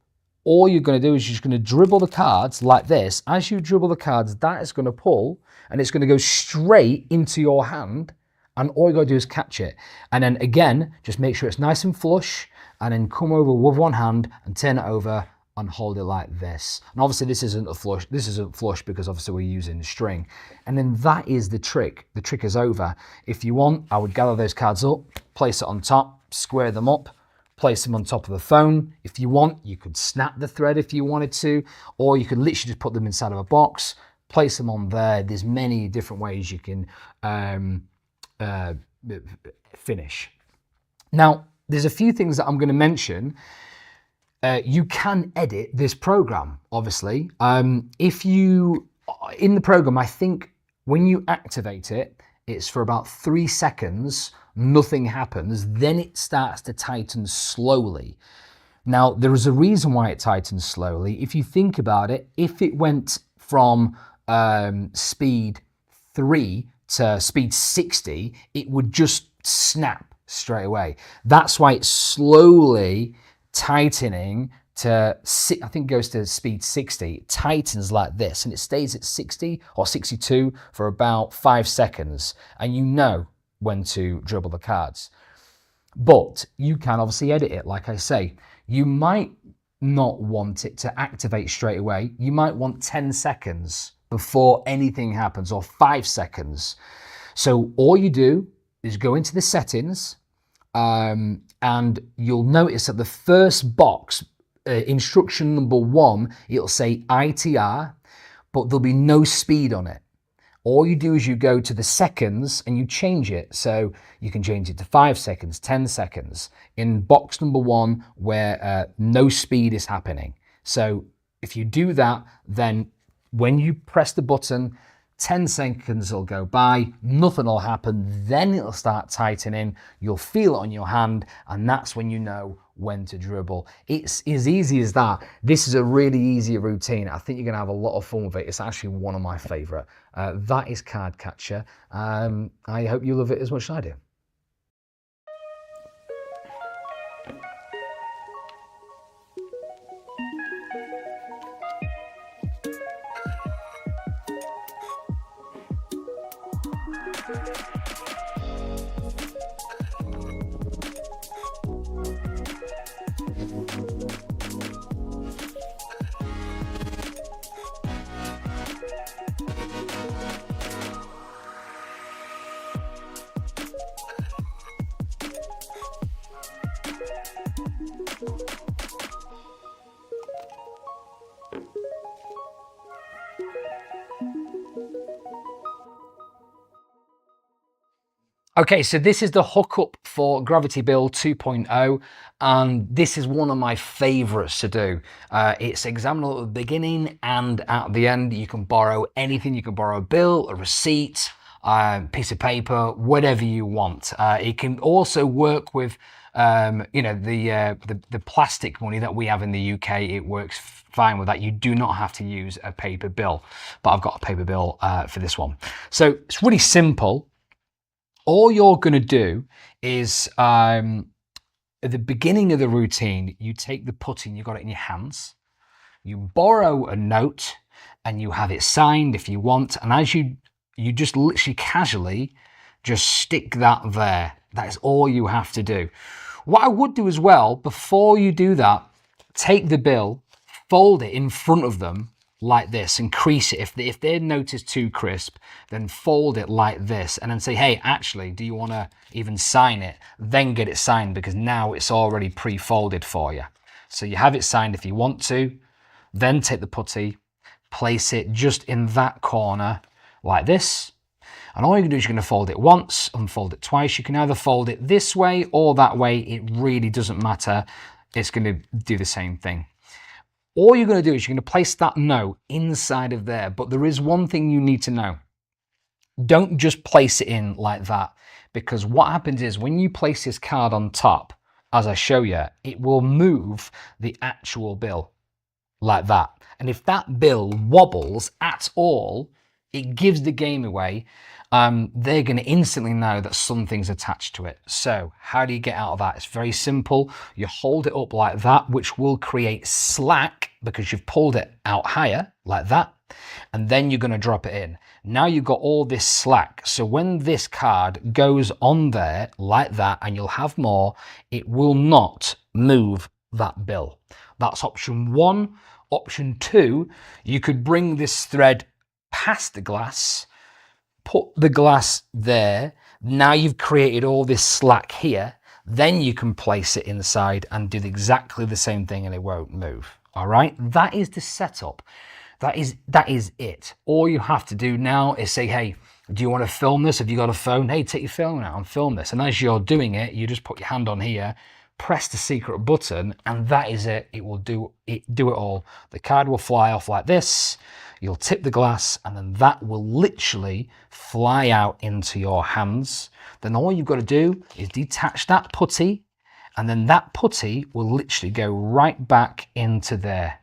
All you're going to do is you're just going to dribble the cards like this. As you dribble the cards, that is going to pull and it's going to go straight into your hand. And all you got to do is catch it. And then again, just make sure it's nice and flush and then come over with one hand and turn it over and hold it like this. And obviously this isn't a flush. This isn't flush because obviously we're using the string. And then that is the trick. The trick is over. If you want, I would gather those cards up, place it on top, square them up, place them on top of the phone. If you want, you could snap the thread if you wanted to, or you could literally just put them inside of a box, place them on there. There's many different ways you can finish. Now, there's a few things that I'm going to mention. You can edit this program, obviously. If you, in the program, I think when you activate it, it's for about 3 seconds, nothing happens, then it starts to tighten slowly. Now, there is a reason why it tightens slowly. If you think about it, if it went from speed 3 to speed 60, it would just snap straight away. That's why it's slowly tightening to, I think it goes to speed 60, it tightens like this and it stays at 60 or 62 for about 5 seconds and you know when to dribble the cards. But you can obviously edit it, like I say. You might not want it to activate straight away. You might want 10 seconds before anything happens or 5 seconds. So all you do is go into the settings, and you'll notice that the first box, instruction number 1, it'll say ITR, but there'll be no speed on it. all you do is you go to the seconds and you change it. So you can change it to 5 seconds, 10 seconds in box number 1 where no speed is happening. So if you do that, then when you press the button, 10 seconds will go by, nothing will happen, then it'll start tightening, you'll feel it on your hand, and that's when you know when to dribble. It's as easy as that. This is a really easy routine. I think you're gonna have a lot of fun with it. It's actually one of my favorite. That is Card Catcher. I hope you love it as much as I do. Okay, so this is the hookup for Gravity Build 2.0, and this is one of my favorites to do. It's examinable at the beginning and at the end. You can borrow anything. You can borrow a bill, a receipt, piece of paper, whatever you want. It can also work with, you know, the plastic money that we have in the UK. It works fine with that. You do not have to use a paper bill, but I've got a paper bill for this one. So it's really simple. All you're going to do is, at the beginning of the routine, you take the putty and you've got it in your hands. You borrow a note and you have it signed if you want. And as you just literally casually just stick that there. That is all you have to do. What I would do as well, before you do that, take the bill, fold it in front of them like this and crease it. If their note is too crisp, then fold it like this and then say, hey, actually, do you want to even sign it? Then get it signed, because now it's already pre-folded for you. So you have it signed if you want to, then take the putty, place it just in that corner like this. And all you can do is you're going to fold it once, unfold it twice. You can either fold it this way or that way. It really doesn't matter. It's going to do the same thing. All you're going to do is you're going to place that note inside of there. But there is one thing you need to know. Don't just place it in like that, because what happens is when you place this card on top, as I show you, it will move the actual bill like that. And if that bill wobbles at all, it gives the game away. They're going to instantly know that something's attached to it. So how do you get out of that? It's very simple. You hold it up like that, which will create slack because you've pulled it out higher like that. And then you're going to drop it in. Now you've got all this slack. So when this card goes on there like that, and you'll have more, it will not move that bill. That's option 1. Option 2, you could bring this thread past the glass, put the glass there. Now you've created all this slack here. Then you can place it inside and do exactly the same thing and it won't move. All right, that is the setup. That is it. All you have to do now is say, hey, do you want to film this? Have you got a phone? Hey, take your phone out and film this. And as you're doing it, you just put your hand on here, press the secret button, and that is it. It will do it all. The card will fly off like this. You'll tip the glass, and then that will literally fly out into your hands. Then all you've got to do is detach that putty, and then that putty will literally go right back into there.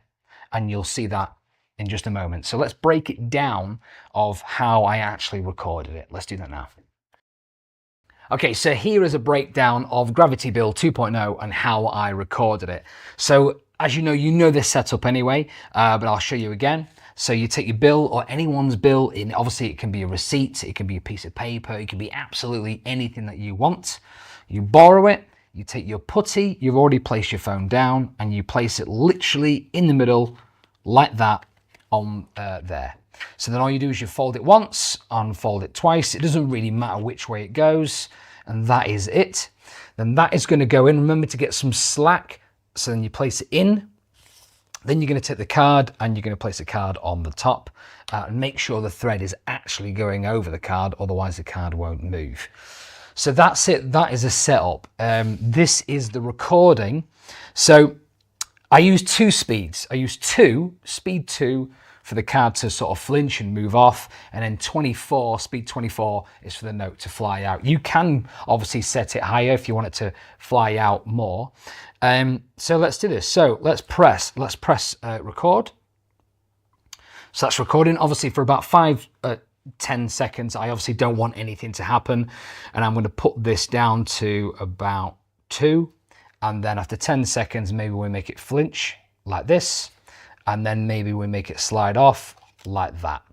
And you'll see that in just a moment. So let's break it down of how I actually recorded it. Let's do that now. Okay, so here is a breakdown of Gravity Build 2.0 and how I recorded it. So as you know this setup anyway, but I'll show you again. So you take your bill or anyone's bill, in obviously it can be a receipt, it can be a piece of paper, it can be absolutely anything that you want. You borrow it, you take your putty, you've already placed your phone down, and you place it literally in the middle like that on there. So then all you do is you fold it once, unfold it twice. It doesn't really matter which way it goes, and that is it. Then that is going to go in. Remember to get some slack. So then you place it in. Then you're going to take the card and you're going to place the card on the top and make sure the thread is actually going over the card, otherwise the card won't move. So that's it. That is a setup. This is the recording. So I use 2 speeds. I use speed 2 for the card to sort of flinch and move off, and then speed 24 is for the note to fly out. You can obviously set it higher if you want it to fly out more. So let's do this. So let's press record. So that's recording obviously for about 10 seconds. I obviously don't want anything to happen, and I'm going to put this down to about 2, and then after 10 seconds maybe we make it flinch like this, and then maybe we make it slide off like that.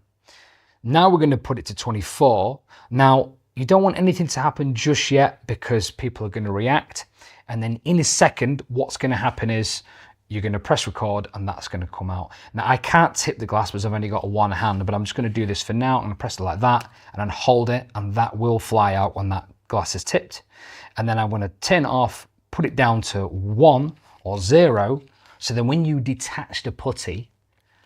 Now we're going to put it to 24. Now you don't want anything to happen just yet because people are going to react, and then in a second what's going to happen is you're going to press record and that's going to come out. Now I can't tip the glass because I've only got one hand, but I'm just going to do this for now. I'm going to press it like that and then hold it, and that will fly out when that glass is tipped. And then I'm going to turn it off, put it down to 1 or 0. So then when you detach the putty,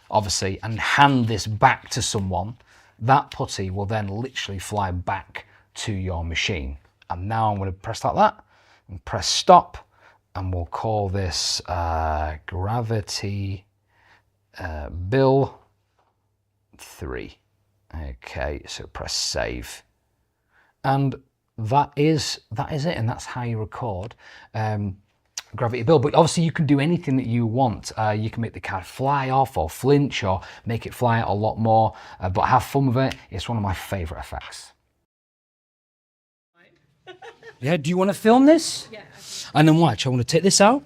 obviously, and hand this back to someone, that putty will then literally fly back to your machine. And now I'm going to press like that and press stop. And we'll call this Gravity Bill 3. Okay, so press save. And that is it, and that's how you record Gravity Bill. But obviously you can do anything that you want. You can make the card fly off or flinch or make it fly out a lot more, but have fun with it. It's one of my favorite effects. Yeah, do you want to film this? Yeah. And then watch, I want to take this out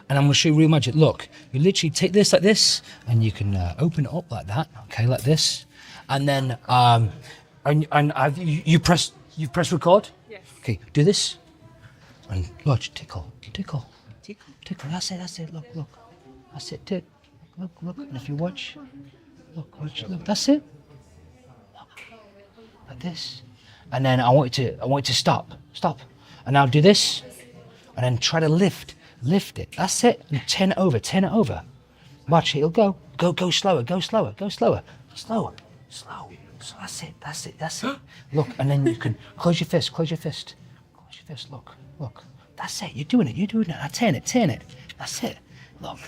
and I'm going to show you real magic. Look, you literally take this like this and you can open it up like that, okay, like this. And then you've pressed record? Yes. Okay, do this and watch, tickle. That's it, look. That's it, tick. Look, and if you watch, look, that's it. Look, like this. And then I want you to stop. And now do this. And then try to lift it. That's it. And turn it over. Watch it, it'll go. Go slower. Slow. So that's it. Look, and then you can close your fist. Look. That's it. You're doing it. Now turn it. That's it. Look.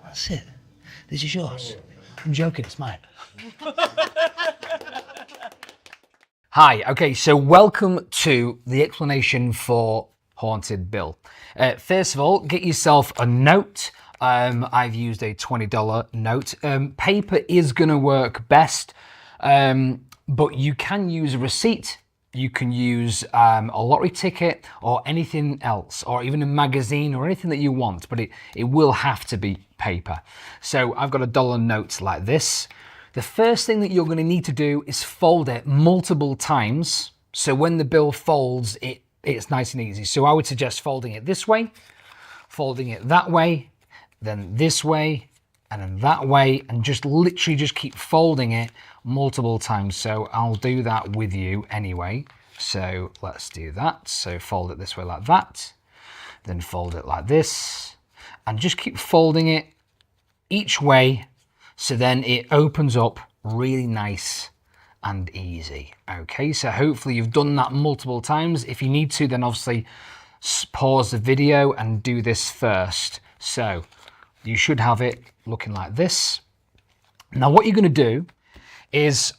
That's it. This is yours. I'm joking, it's mine. Hi, okay, so welcome to the explanation for Haunted Bill. First of all, get yourself a note. I've used a $20 note. Paper is gonna work best, but you can use a receipt. You can use a lottery ticket or anything else, or even a magazine or anything that you want, but it will have to be paper. So I've got a $1 note like this. The first thing that you're going to need to do is fold it multiple times. So when the bill folds, it's nice and easy. So I would suggest folding it this way, folding it that way, then this way, and then that way, and just literally just keep folding it multiple times. So I'll do that with you anyway. So let's do that. So fold it this way like that, then fold it like this, and just keep folding it each way. So then it opens up really nice and easy. Okay, so hopefully you've done that multiple times. If you need to, then obviously pause the video and do this first. So you should have it looking like this. Now what you're going to do is,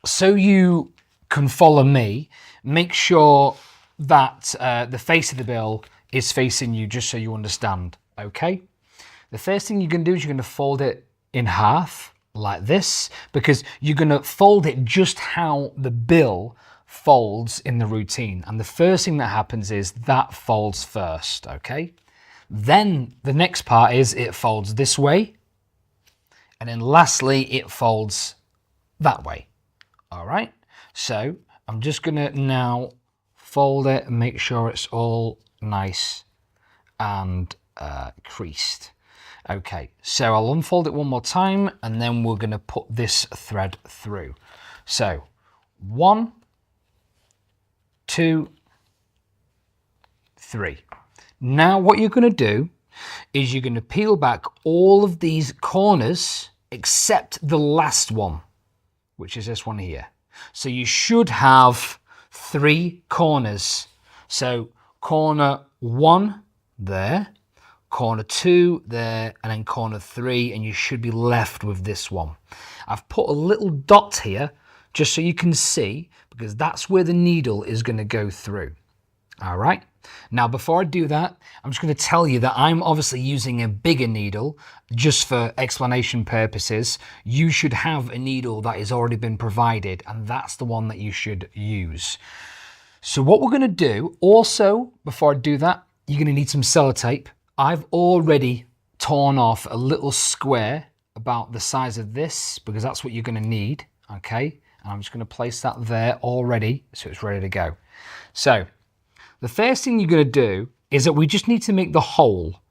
so you can follow me, make sure that the face of the bill is facing you, just so you understand. Okay, the first thing you're going to do is you're going to fold it in half like this, because you're going to fold it just how the bill folds in the routine, and the first thing that happens is that folds first. Okay, then the next part is it folds this way, and then lastly it folds that way. All right, so I'm just gonna now fold it and make sure it's all nice and creased. Okay, so I'll unfold it one more time and then we're going to put this thread through. So 1, 2, 3. Now what you're going to do is you're going to peel back all of these corners except the last one, which is this one here. So you should have 3 corners. So corner 1 there, corner 2 there, and then corner 3, and you should be left with this one. I've put a little dot here just so you can see, because that's where the needle is going to go through. All right. Now, before I do that, I'm just going to tell you that I'm obviously using a bigger needle just for explanation purposes. You should have a needle that has already been provided, and that's the one that you should use. So what we're going to do also, before I do that, you're going to need some sellotape. I've already torn off a little square about the size of this, because that's what you're going to need. Okay. And I'm just going to place that there already, so it's ready to go. So the first thing you're going to do is that we just need to make the hole.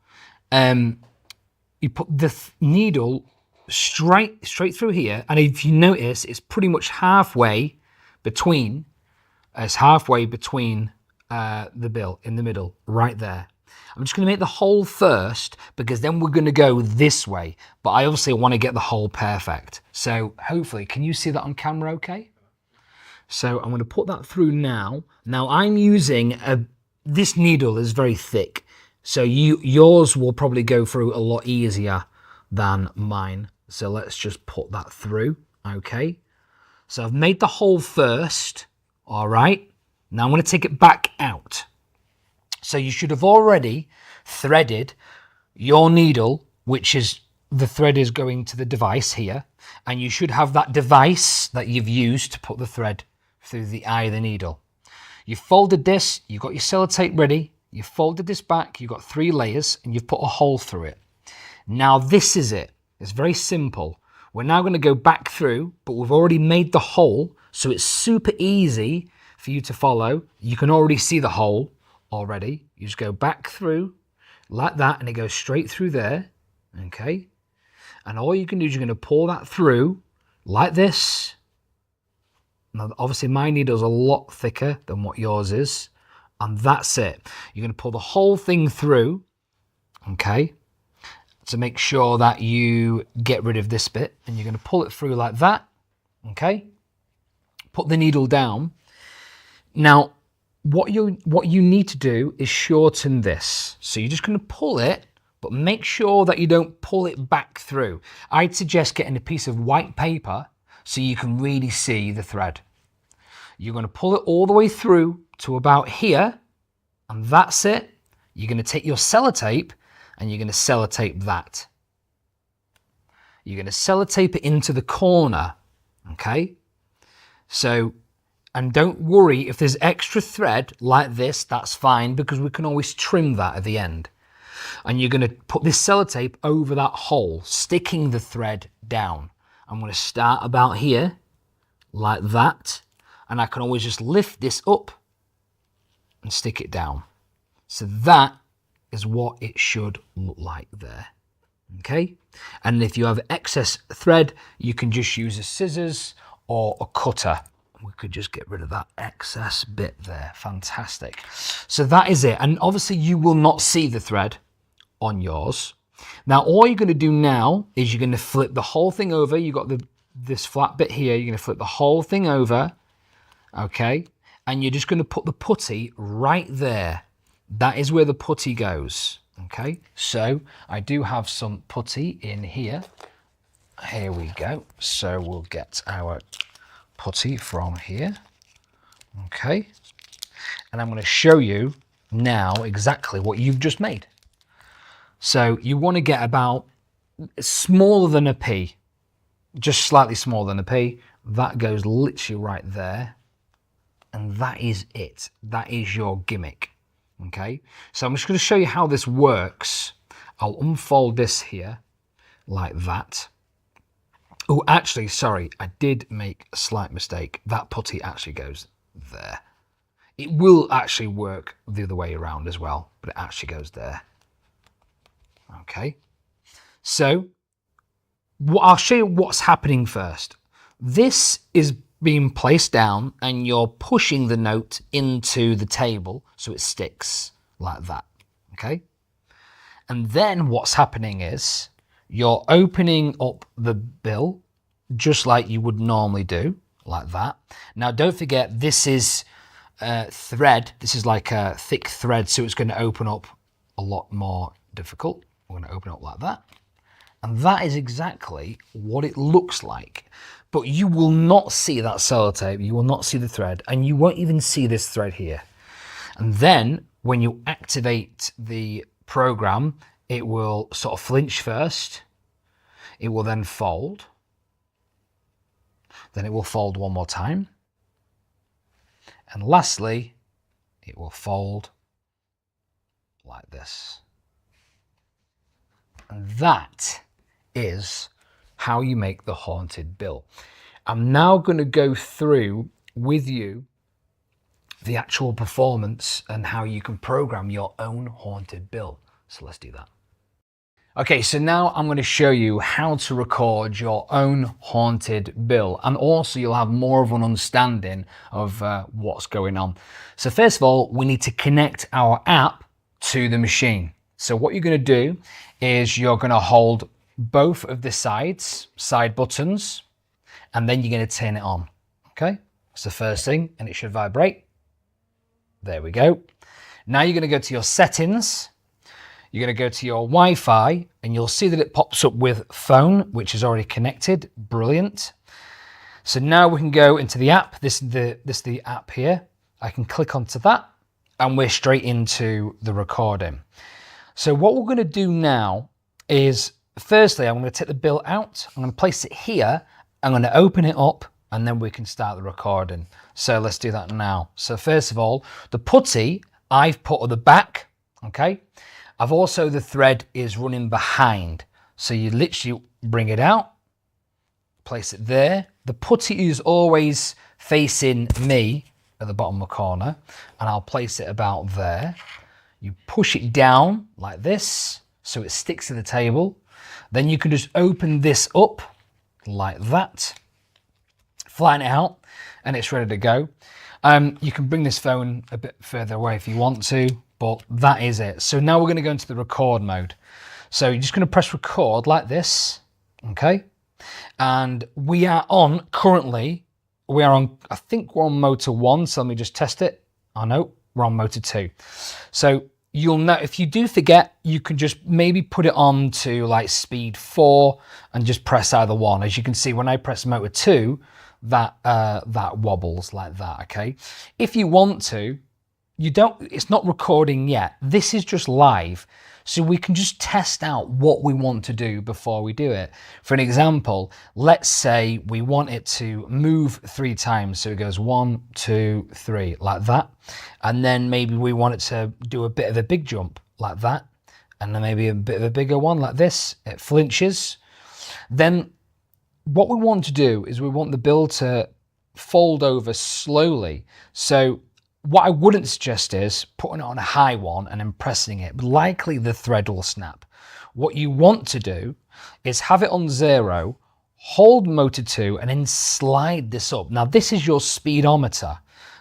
You put the needle straight through here, and if you notice, it's pretty much halfway between. It's halfway between the bill in the middle, right there. I'm just going to make the hole first, because then we're going to go this way. But I obviously want to get the hole perfect. So hopefully, can you see that on camera okay? So I'm going to put that through now. Now I'm using this needle is very thick, so yours will probably go through a lot easier than mine. So let's just put that through, okay? So I've made the hole first, all right? Now I'm going to take it back out. So you should have already threaded your needle, which is the thread is going to the device here, and you should have that device that you've used to put the thread through the eye of the needle. You folded this, you've got your sellotape ready, you folded this back, you've got 3 layers, and you've put a hole through it. Now this is it. It's very simple. We're now going to go back through, but we've already made the hole, so it's super easy for you to follow. You can already see the hole already. You just go back through like that, and it goes straight through there, okay? And all you can do is you're going to pull that through like this. Now, obviously, my needle's a lot thicker than what yours is, and that's it. You're going to pull the whole thing through, okay, to make sure that you get rid of this bit, and you're going to pull it through like that, okay? Put the needle down. Now, what you need to do is shorten this. So you're just going to pull it, but make sure that you don't pull it back through. I'd suggest getting a piece of white paper so you can really see the thread. You're going to pull it all the way through to about here, and that's it. You're going to take your sellotape and you're going to sellotape that. You're going to sellotape it into the corner, okay? So, and don't worry if there's extra thread like this, that's fine, because we can always trim that at the end. And you're going to put this sellotape over that hole, sticking the thread down. I'm going to start about here, like that, and I can always just lift this up and stick it down. So that is what it should look like there, okay? And if you have excess thread, you can just use a scissors or a cutter. We could just get rid of that excess bit there. Fantastic. So that is it. And obviously you will not see the thread on yours. Now, all you're going to do now is you're going to flip the whole thing over. You've got this flat bit here. You're going to flip the whole thing over, okay? And you're just going to put the putty right there. That is where the putty goes, okay? So I do have some putty in here. Here we go. So we'll get our putty from here, okay? And I'm going to show you now exactly what you've just made. So you want to get about smaller than a pea, just slightly smaller than a pea. That goes literally right there. And that is it. That is your gimmick, okay? So I'm just going to show you how this works. I'll unfold this here like that. Oh, actually, sorry, I did make a slight mistake. That putty actually goes there. It will actually work the other way around as well, but it actually goes there. Okay, so I'll show you what's happening first. This is being placed down and you're pushing the note into the table so it sticks like that, okay? And then what's happening is you're opening up the bill just like you would normally do, like that. Now, don't forget, this is thread. This is like a thick thread, so it's going to open up a lot more difficult. We're going to open it up like that. And that is exactly what it looks like. But you will not see that sellotape, you will not see the thread, and you won't even see this thread here. And then when you activate the program, it will sort of flinch first. It will then fold. Then it will fold one more time. And lastly, it will fold like this. And that is how you make the haunted bill. I'm now going to go through with you the actual performance and how you can program your own haunted bill. So let's do that. Okay, so now I'm going to show you how to record your own haunted bill, and also you'll have more of an understanding of what's going on. So first of all, we need to connect our app to the machine. So what you're going to do is you're going to hold both of the side buttons, and then you're going to turn it on. Okay, that's the first thing, and it should vibrate. There we go. Now you're going to go to your settings. You're going to go to your Wi-Fi, and you'll see that it pops up with phone, which is already connected. Brilliant. So now we can go into the app. This is the app here. I can click onto that, and we're straight into the recording. So what we're going to do now is, firstly, I'm going to take the bill out. I'm going to place it here. I'm going to open it up, and then we can start the recording. So let's do that now. So first of all, the putty I've put at the back, okay? I've also, the thread is running behind. So you literally bring it out, place it there. The putty is always facing me at the bottom corner, and I'll place it about there. You push it down like this, so it sticks to the table. Then you can just open this up like that, flatten it out, and it's ready to go. You can bring this phone a bit further away if you want to, but that is it. So now we're going to go into the record mode. So you're just going to press record like this, okay? And we are on, currently, I think we're on motor 1, so let me just test it. Oh no, we're on motor 2. So you'll know, if you do forget, you can just maybe put it on to like speed 4 and just press either one. As you can see, when I press motor 2, that wobbles like that, okay? If you want to, it's not recording yet. This is just live. So we can just test out what we want to do before we do it. For an example, let's say we want it to move 3 times. So it goes 1, 2, 3, like that. And then maybe we want it to do a bit of a big jump like that. And then maybe a bit of a bigger one like this. It flinches. Then what we want to do is we want the bill to fold over slowly. So what I wouldn't suggest is putting it on a high one and then pressing it. Likely the thread will snap. What you want to do is have it on 0, hold motor 2, and then slide this up. Now this is your speedometer.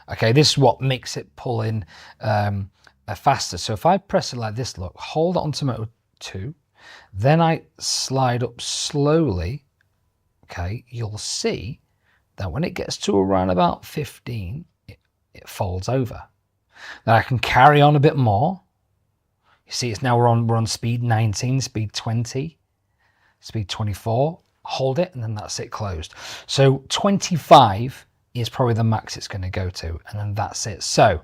Okay, this is what makes it pull in faster. So if I press it like this, look, hold it onto motor 2, then I slide up slowly, okay, you'll see that when it gets to around about 15, it folds over. Then I can carry on a bit more. You see, it's now we're on speed 19, speed 20, speed 24. Hold it, and then that's it closed. So 25 is probably the max it's going to go to, and then that's it. So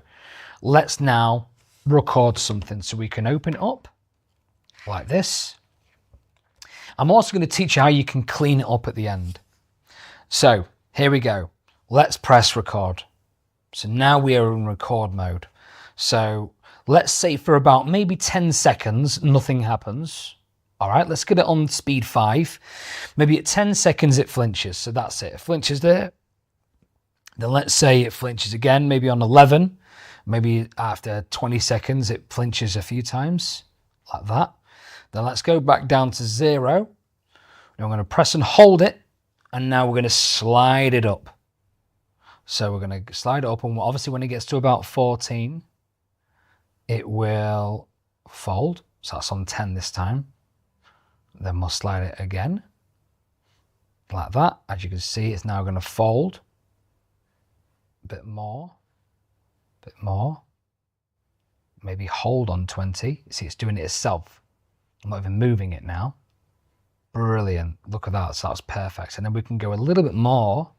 let's now record something. So we can open it up like this. I'm also going to teach you how you can clean it up at the end. So here we go. Let's press record. So now we are in record mode. So let's say for about maybe 10 seconds, nothing happens. All right, let's get it on speed 5. Maybe at 10 seconds it flinches. So that's it. It flinches there. Then let's say it flinches again, maybe on 11. Maybe after 20 seconds it flinches a few times like that. Then let's go back down to 0. Now I'm going to press and hold it. And now we're going to slide it up. So we're going to slide it up, and obviously when it gets to about 14, it will fold. So that's on 10 this time. Then we'll slide it again, like that. As you can see, it's now going to fold. A bit more, maybe hold on 20. See, it's doing it itself. I'm not even moving it now. Brilliant, look at that, so that's perfect. And then we can go a little bit more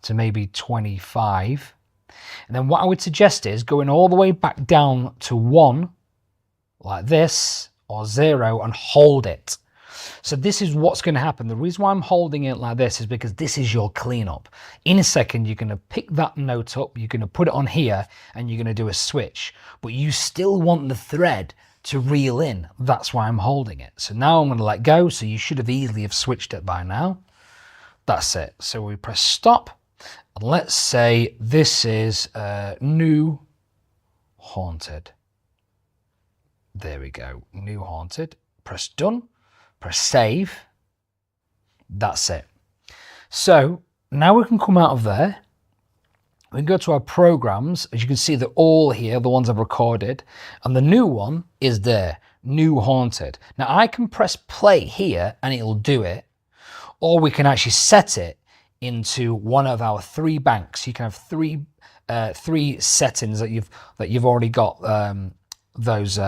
to maybe 25. And then what I would suggest is going all the way back down to 1, like this, or 0, and hold it. So this is what's going to happen. The reason why I'm holding it like this is because this is your cleanup. In a second, you're going to pick that note up, you're going to put it on here, and you're going to do a switch. But you still want the thread to reel in. That's why I'm holding it. So now I'm going to let go, so you should have easily have switched it by now. That's it. So we press stop, and let's say this is new haunted. There we go, new haunted. Press done. Press save. That's it. So now we can come out of there. We can go to our programs. As you can see, they're all here, the ones I've recorded. And the new one is there, new haunted. Now I can press play here and it'll do it. Or we can actually set it into one of our 3 banks. You can have three settings that you've already got those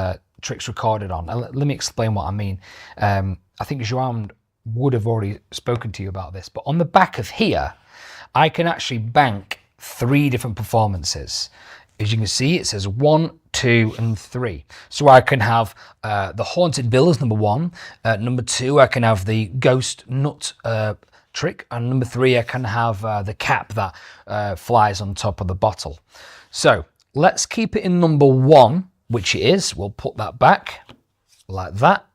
tricks recorded on. Let me explain what I mean. I think João would have already spoken to you about this, but on the back of here, I can actually bank 3 different performances. As you can see, it says 1, 2, and 3. So I can have the Haunted Bill as number 1. Number 2, I can have the Ghost Nut trick. And number 3, I can have the cap that flies on top of the bottle. So let's keep it in number 1, which it is. We'll put that back like that.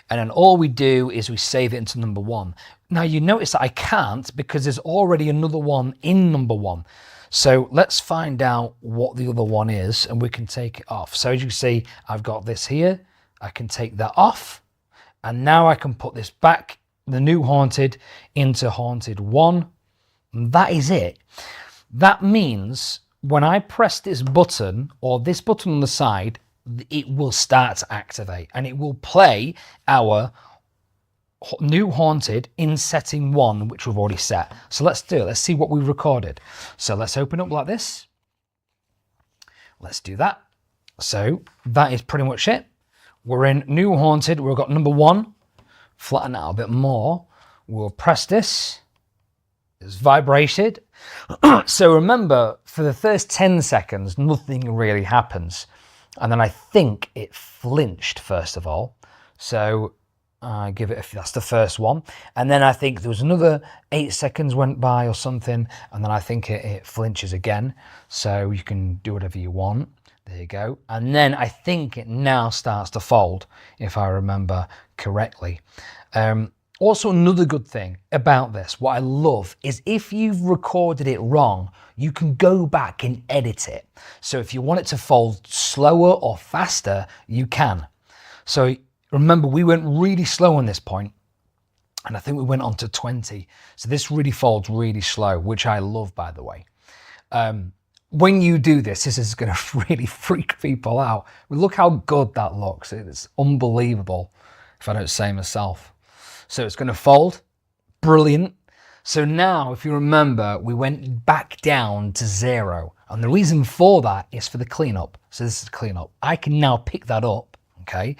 And then all we do is we save it into number 1. Now you notice that I can't because there's already another one in number 1. So let's find out what the other one is and we can take it off. So as you can see, I've got this here. I can take that off. And now I can put this back, the new haunted, into haunted 1. And that is it. That means when I press this button or this button on the side, it will start to activate and it will play our new haunted in setting 1, which we've already set. So let's do it. Let's see what we've recorded. So let's open up like this. Let's do that. So that is pretty much it. We're in new haunted. We've got number 1. Flatten out a bit more. We'll press this. It's vibrated. So remember, for the first 10 seconds, nothing really happens. And then I think it flinched first of all. So I give it, that's the first one. And then I think there was another 8 seconds went by or something. And then I think it flinches again. So you can do whatever you want. There you go. And then I think it now starts to fold, if I remember correctly. Also, another good thing about this, what I love, is if you've recorded it wrong, you can go back and edit it. So if you want it to fold slower or faster, you can. So remember, we went really slow on this point, and I think we went on to 20. So this really folds really slow, which I love, by the way. When you do this is going to really freak people out. Look how good that looks. It's unbelievable, if I don't say myself. So it's going to fold. Brilliant. So now, if you remember, we went back down to 0. And the reason for that is for the cleanup. So this is cleanup. I can now pick that up, okay?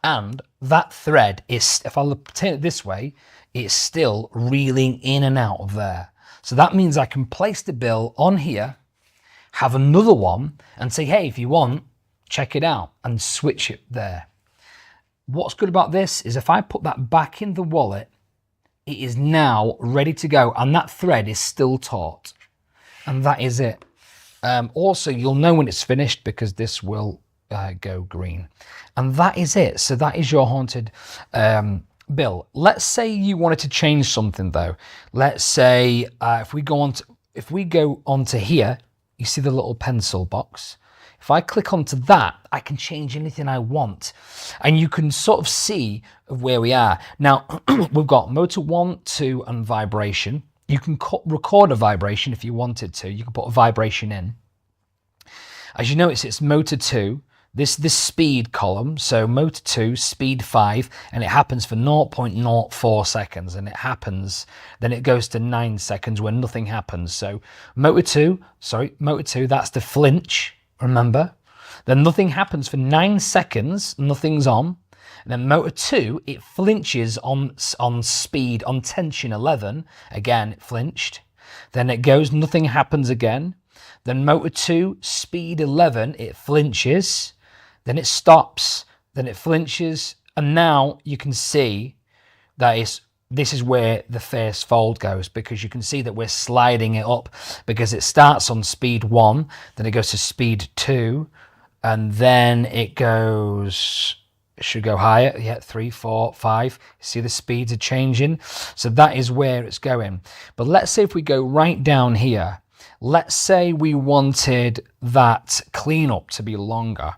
And that thread is, if I turn it this way, it's still reeling in and out of there. So that means I can place the bill on here, have another one, and say, hey, if you want, check it out, and switch it there. What's good about this is if I put that back in the wallet, it is now ready to go, and that thread is still taut. And that is it. Also, you'll know when it's finished because this will go green. And that is it. So that is your haunted bill. Let's say you wanted to change something though. Let's say if we go onto here, you see the little pencil box. If I click onto that, I can change anything I want. And you can sort of see where we are. Now, we've got motor 1, 2, and vibration. You can record a vibration if you wanted to. You can put a vibration in. As you notice, it's motor 2. this speed column, so motor 2, speed 5, and it happens for 0.04 seconds, and then it goes to 9 seconds when nothing happens. So motor 2, that's the flinch, remember? Then nothing happens for 9 seconds, nothing's on. And then motor 2, it flinches on speed, on tension 11, again, it flinched. Then it goes, nothing happens again. Then motor 2, speed 11, it flinches. Then it stops, then it flinches, and now you can see that this is where the first fold goes, because you can see that we're sliding it up, because it starts on speed 1, then it goes to speed 2, and then it should go higher, yeah, 3, 4, 5. See the speeds are changing, so that is where it's going. But let's say if we go right down here, let's say we wanted that cleanup to be longer.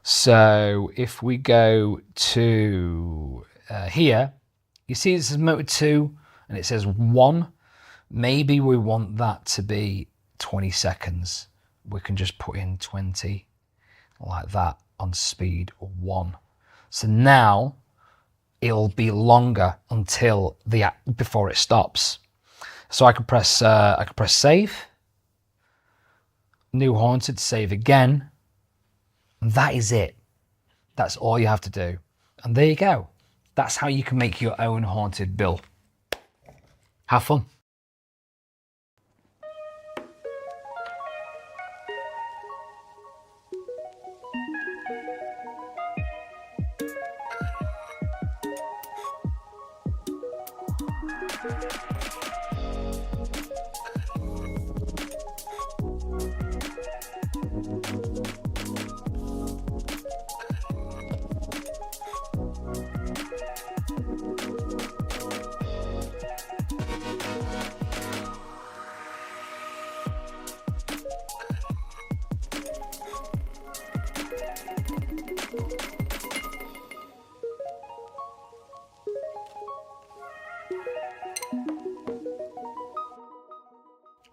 So if we go to here, you see this is motor 2 and it says 1. Maybe we want that to be 20 seconds. We can just put in 20 like that on speed 1. So now it'll be longer until before it stops. So I can press save, new haunted, save again. That is it. That's all you have to do. And there you go. That's how you can make your own haunted bill. Have fun.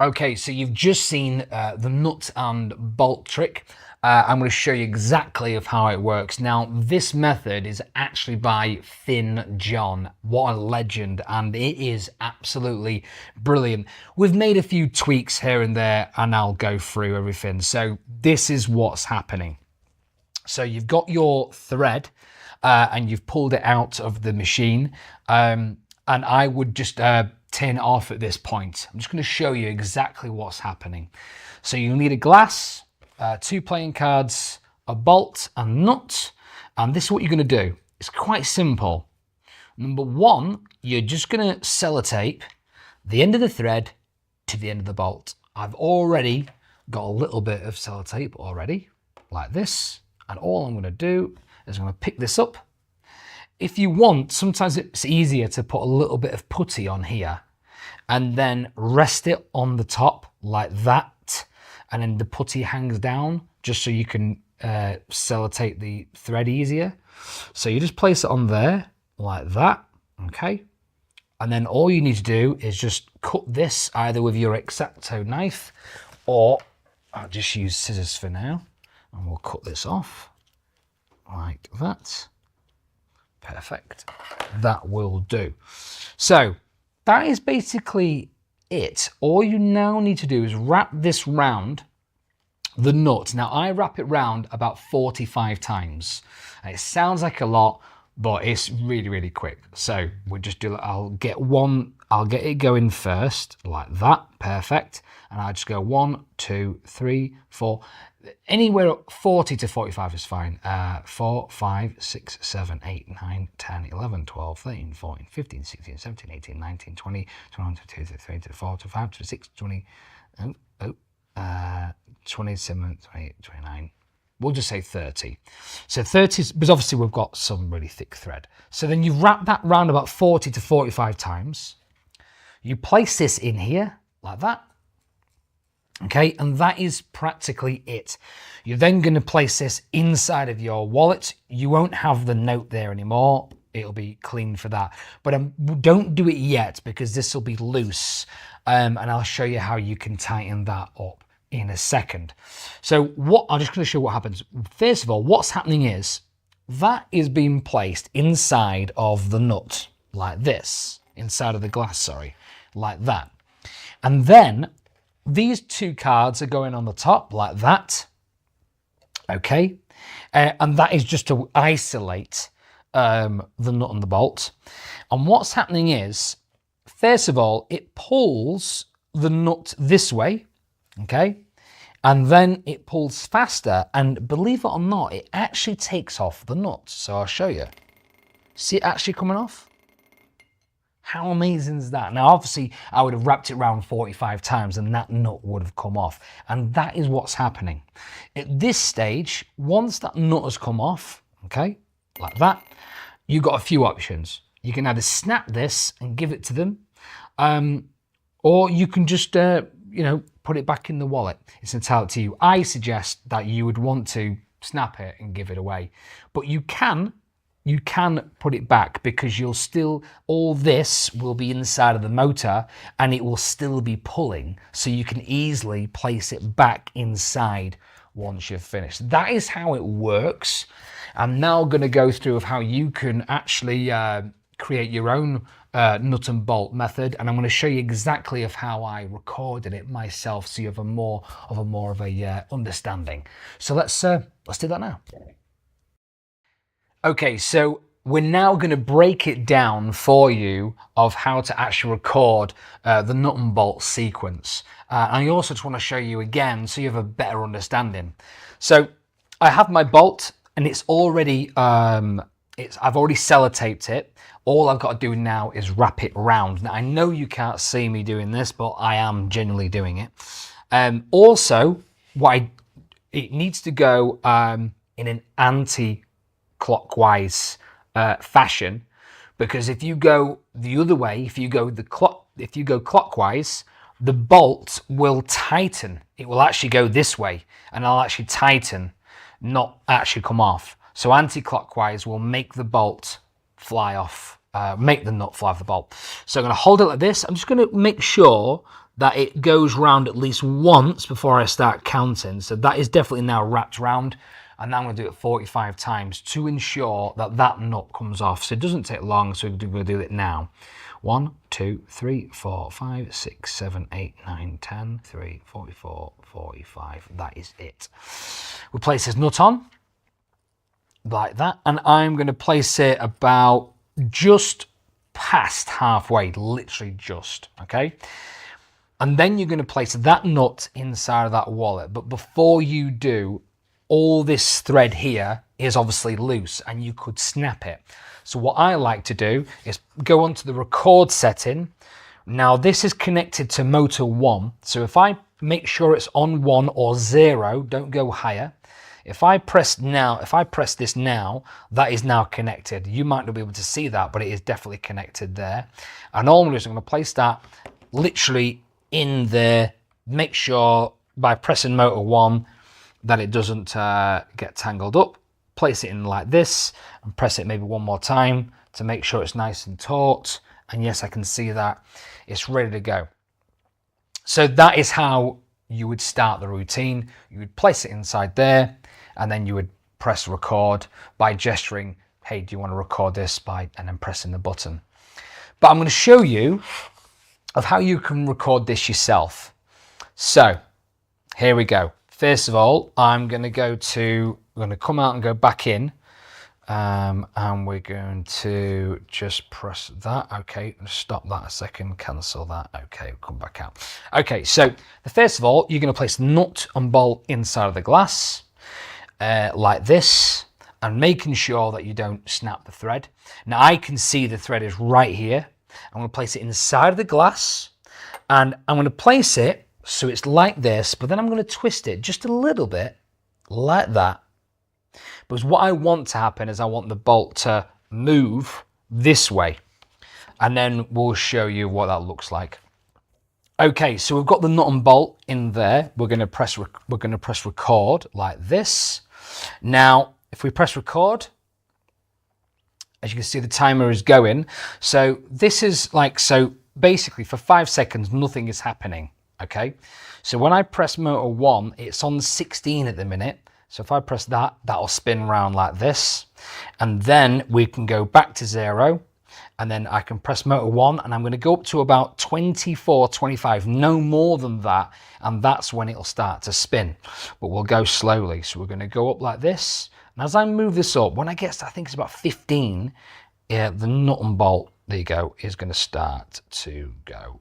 Okay, so you've just seen the nut and bolt trick. I'm going to show you exactly of how it works. Now, this method is actually by Thin John. What a legend, and it is absolutely brilliant. We've made a few tweaks here and there, and I'll go through everything. So this is what's happening. So you've got your thread, and you've pulled it out of the machine, and I would just turn it off at this point. I'm just going to show you exactly what's happening. So you'll need a glass, 2 playing cards, a bolt, a nut, and this is what you're going to do. It's quite simple. Number 1, you're just going to sellotape the end of the thread to the end of the bolt. I've already got a little bit of sellotape already, like this, and all I'm going to do is I'm going to pick this up. If you want, sometimes it's easier to put a little bit of putty on here and then rest it on the top like that, and then the putty hangs down just so you can sellotape the thread easier. So you just place it on there like that, okay? And then all you need to do is just cut this either with your X-Acto knife, or I'll just use scissors for now, and we'll cut this off like that. Perfect. That will do. So that is basically it. All you now need to do is wrap this round the nut. Now I wrap it round about 45 times. It sounds like a lot, but it's really, really quick. So we'll just do, I'll get it going first like that. Perfect. And I just go 1, 2, 3, 4. Anywhere 40 to 45 is fine. 4, 5, 6, 7, 8, 9, 10, 11, 12, 13, 14, 15, 16, 17, 18, 19, 20, 21, 22, 23, 24, 25, 26, 20, 27, 28, 29. We'll just say 30. So 30 is, because obviously we've got some really thick thread. So then you wrap that round about 40 to 45 times. You place this in here like that. Okay, and that is practically it. You're then going to place this inside of your wallet. You won't have the note there anymore. It'll be clean for that. But don't do it yet, because this will be loose. And I'll show you how you can tighten that up in a second. So I'm just going to show what happens. First of all, what's happening is that is being placed inside of the nut like this, inside of the glass, sorry, like that. And then these two cards are going on the top like that, okay? And that is just to isolate the nut and the bolt. And what's happening is, first of all, it pulls the nut this way, okay? And then it pulls faster, and believe it or not, it actually takes off the nut. So I'll show you. See it actually coming off? How amazing is that? Now, obviously, I would have wrapped it around 45 times and that nut would have come off. And that is what's happening. At this stage, once that nut has come off, okay, like that, you've got a few options. You can either snap this and give it to them, or you can just, put it back in the wallet. It's entirely to you. I suggest that you would want to snap it and give it away. But you can put it back, because all this will be inside of the motor and it will still be pulling, so you can easily place it back inside once you've finished. That is how it works. I'm now going to go through of how you can actually create your own nut and bolt method, and I'm going to show you exactly of how I recorded it myself, so you have a more of a understanding. So let's do that now. Okay, so we're now going to break it down for you of how to actually record the nut and bolt sequence. And I also just want to show you again so you have a better understanding. So I have my bolt, and it's already, I've already sellotaped it. All I've got to do now is wrap it round. Now, I know you can't see me doing this, but I am genuinely doing it. Also, it needs to go in an anti-clockwise fashion, because if you go the other way, if you go clockwise, the bolt will tighten. It will actually go this way, and it'll actually tighten, not actually come off. So anti-clockwise will make the bolt fly off, make the nut fly off the bolt. So I'm going to hold it like this. I'm just going to make sure that it goes round at least once before I start counting. So that is definitely now wrapped round. And now I'm going to do it 45 times to ensure that that nut comes off. So it doesn't take long, so we're going to do it now. 1, 2, 3, 4, 5, 6, 7, 8, 9, 10, 3, 44, 45. That is it. We place this nut on like that, and I'm going to place it about just past halfway, literally just, okay? And then you're going to place that nut inside of that wallet. But before you do, all this thread here is obviously loose and you could snap it. So what I like to do is go onto the record setting. Now this is connected to motor 1. So if I make sure it's on 1 or 0, don't go higher. If I press this now, that is now connected. You might not be able to see that, but it is definitely connected there. And all I'm going to do is I'm going to place that literally in there. Make sure by pressing motor 1 that it doesn't get tangled up. Place it in like this and press it maybe one more time to make sure it's nice and taut. And yes, I can see that it's ready to go. So that is how you would start the routine. You would place it inside there, and then you would press record by gesturing, hey, do you want to record this, and then pressing the button. But I'm going to show you of how you can record this yourself. So here we go. First of all, I'm going to come out and go back in, and we're going to just press that. Okay, stop that a second, cancel that. Okay, we'll come back out. Okay, so first of all, you're going to place the nut and bolt inside of the glass like this, and making sure that you don't snap the thread. Now I can see the thread is right here. I'm going to place it inside of the glass, and I'm going to place it so it's like this, but then I'm going to twist it just a little bit like that. Because what I want to happen is I want the bolt to move this way, and then we'll show you what that looks like. Okay, so we've got the nut and bolt in there. We're going to press record like this. Now, if we press record, as you can see, the timer is going. So this is like, so basically for 5 seconds, nothing is happening. okay? So when I press motor 1, it's on 16 at the minute. So if I press that, that'll spin round like this. And then we can go back to 0. And then I can press motor 1, and I'm going to go up to about 24, 25, no more than that. And that's when it'll start to spin. But we'll go slowly. So we're going to go up like this. And as I move this up, when I get to, I think it's about 15, yeah, the nut and bolt, there you go, is going to start to go.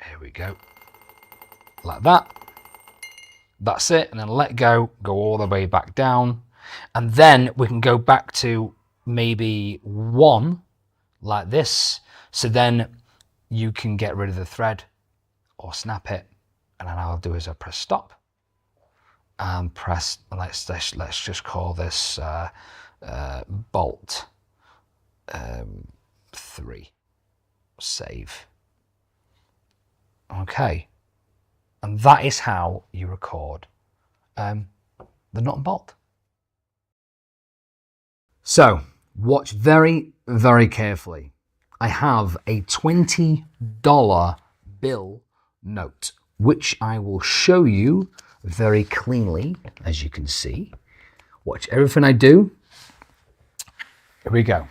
Here we go. Like that. That's it. And then let go all the way back down. And then we can go back to maybe 1. Like this, so then you can get rid of the thread or snap it, and then I'll do is I press stop and press, let's just call this bolt 3, save. Okay, and that is how you record the nut and bolt. So watch very, very carefully. I have a $20 bill note, which I will show you very cleanly, as you can see. Watch everything I do. Here we go.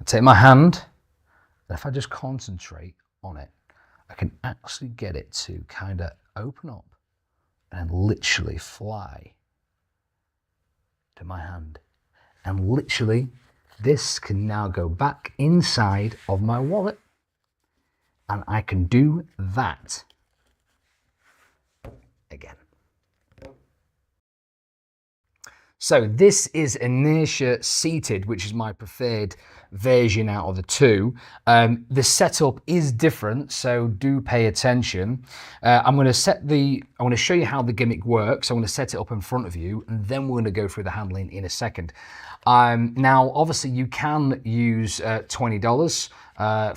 I take my hand, and if I just concentrate on it, I can actually get it to kind of open up and literally fly to my hand. And literally, this can now go back inside of my wallet, and I can do that again. So this is inertia seated, which is my preferred version out of the two. The setup is different, so do pay attention. I'm going to show you how the gimmick works. I'm going to set it up in front of you, and then we're going to go through the handling in a second. Now, obviously, you can use $20, $5,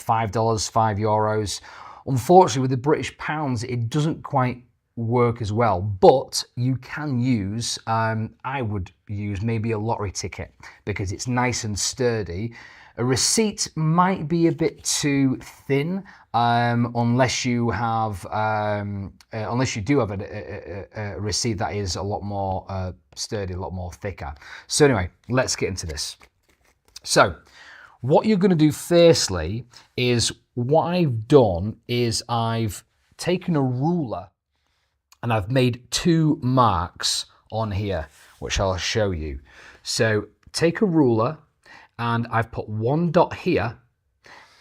€5. Unfortunately, with the British pounds, it doesn't quite work as well, but you can use, I would use maybe a lottery ticket because it's nice and sturdy. A receipt might be a bit too thin, unless you do have a receipt that is a lot more sturdy, a lot more thicker. So anyway, let's get into this. So what you're going to do firstly is, what I've done is I've taken a ruler and I've made 2 marks on here, which I'll show you. So take a ruler, and I've put 1 dot here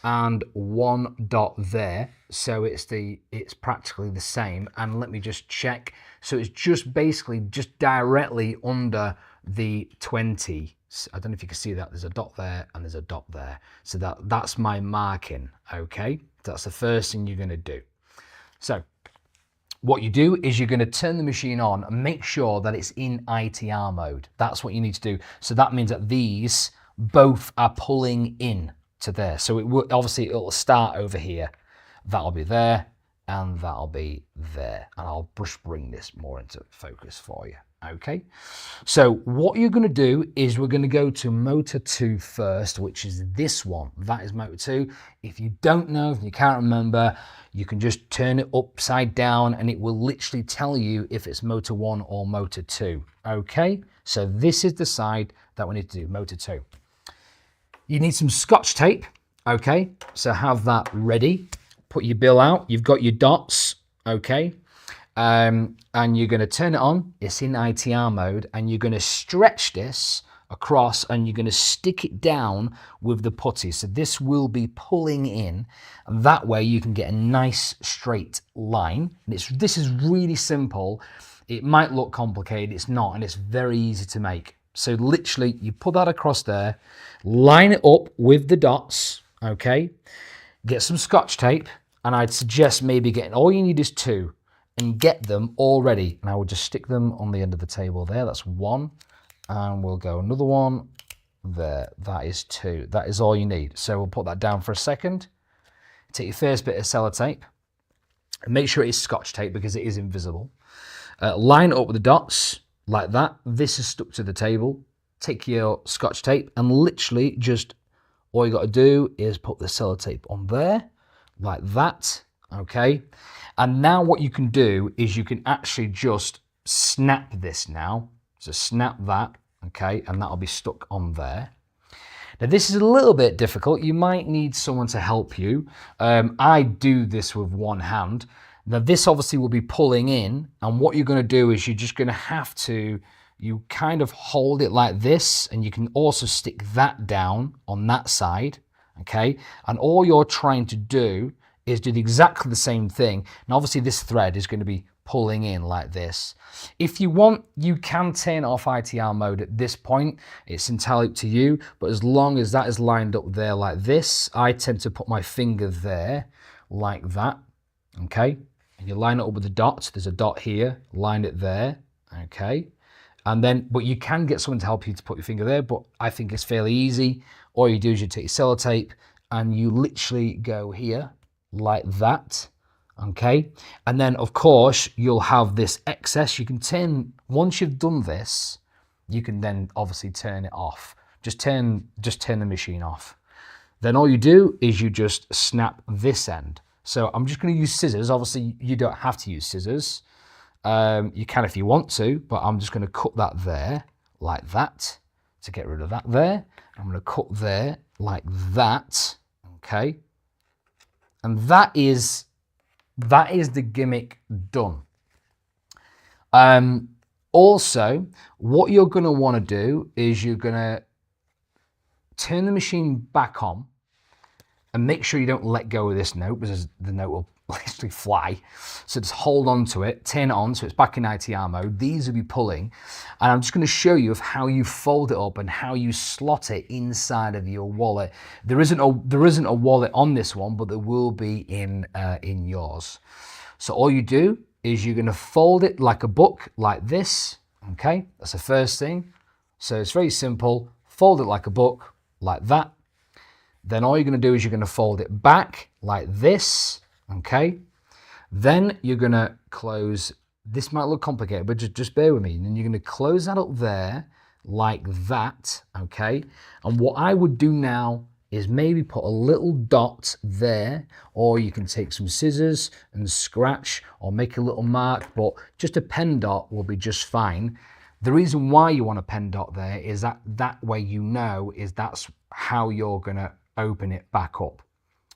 and 1 dot there. So it's practically the same. And let me just check. So it's just basically just directly under the 20. I don't know if you can see that. There's a dot there and there's a dot there. So that's my marking, okay? That's the first thing you're gonna do. So what you do is you're going to turn the machine on and make sure that it's in ITR mode. That's what you need to do. So that means that these both are pulling in to there. So obviously it'll start over here. That'll be there and that'll be there. And I'll just bring this more into focus for you. Okay. So what you're going to do is we're going to go to motor 2 first, which is this one. That is motor 2. If you don't know, if you can't remember, you can just turn it upside down and it will literally tell you if it's motor 1 or motor 2. Okay. So this is the side that we need to do, motor 2. You need some Scotch tape. Okay. So have that ready. Put your bill out. You've got your dots. Okay. And you're going to turn it on. It's in ITR mode, and you're going to stretch this across and you're going to stick it down with the putty. So this will be pulling in, and that way you can get a nice straight line. And this is really simple. It might look complicated. It's not, and it's very easy to make. So literally you put that across there, line it up with the dots. Okay. Get some Scotch tape, and I'd suggest maybe getting, all you need is 2. And get them all ready. And I will just stick them on the end of the table there. That's 1. And we'll go another one there. That is 2. That is all you need. So we'll put that down for a second. Take your first bit of sellotape. And make sure it is Scotch tape because it is invisible. Line it up with the dots like that. This is stuck to the table. Take your Scotch tape and literally just, all you got to do is put the sellotape on there like that. okay? And now what you can do is you can actually just snap this now. So snap that, okay? And that'll be stuck on there. Now this is a little bit difficult. You might need someone to help you. I do this with one hand. Now this obviously will be pulling in, and what you're going to do is you're just going to have to, you kind of hold it like this, and you can also stick that down on that side, okay? And all you're trying to do is do exactly the same thing. And obviously this thread is going to be pulling in like this. If you want, you can turn off ITR mode at this point. It's entirely up to you, but as long as that is lined up there like this, I tend to put my finger there like that, okay? And you line it up with the dots. There's a dot here, line it there, okay? And then, but you can get someone to help you to put your finger there, but I think it's fairly easy. All you do is you take your sellotape and you literally go here like that, okay? And then of course you'll have this excess. You can turn, once you've done this, you can then obviously turn it off. Just turn the machine off. Then all you do is you just snap this end. So I'm just going to use scissors. Obviously you don't have to use scissors. You can if you want to, but I'm just going to cut that there like that to get rid of that there. I'm going to cut there like that, okay? And that is the gimmick done. Also, what you're going to want to do is you're going to turn the machine back on and make sure you don't let go of this note, because the note will literally fly. So just hold on to it, turn it on so it's back in ITR mode. These will be pulling, and I'm just going to show you of how you fold it up and how you slot it inside of your wallet. There isn't a wallet on this one, but there will be in yours. So all you do is you're going to fold it like a book, like this. Okay, that's the first thing. So it's very simple. Fold it like a book, like that. Then all you're going to do is you're going to fold it back like this. Okay, then you're going to close, this might look complicated, but just bear with me. And then you're going to close that up there like that, okay? And what I would do now is maybe put a little dot there, or you can take some scissors and scratch or make a little mark, but just a pen dot will be just fine. The reason why you want a pen dot there is that way you know is that's how you're going to open it back up.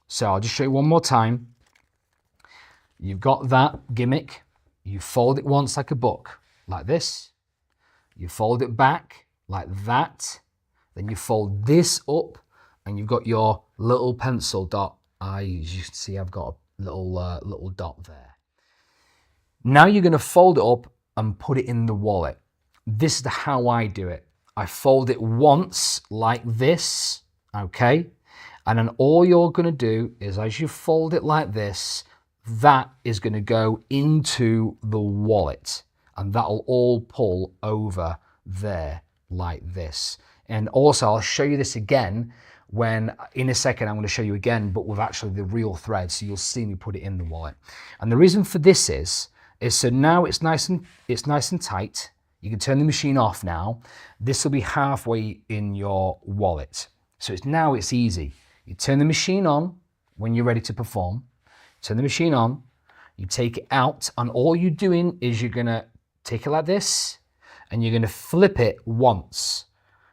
So I'll just show you one more time. You've got that gimmick. You fold it once like a book, like this. You fold it back like that. Then you fold this up and you've got your little pencil dot. As you can see, I've got a little dot there. Now you're going to fold it up and put it in the wallet. This is how I do it. I fold it once like this, okay? And then all you're going to do is as you fold it like this, that is going to go into the wallet, and that'll all pull over there like this. And also I'll show you this again when in a second I'm going to show you again, but with actually the real thread, so you'll see me put it in the wallet. And the reason for this is so now it's nice and tight. You can turn the machine off now. This will be halfway in your wallet. So now it's easy. You turn the machine on when you're ready to perform. Turn the machine on, you take it out, and all you're doing is you're gonna take it like this, and you're gonna flip it once.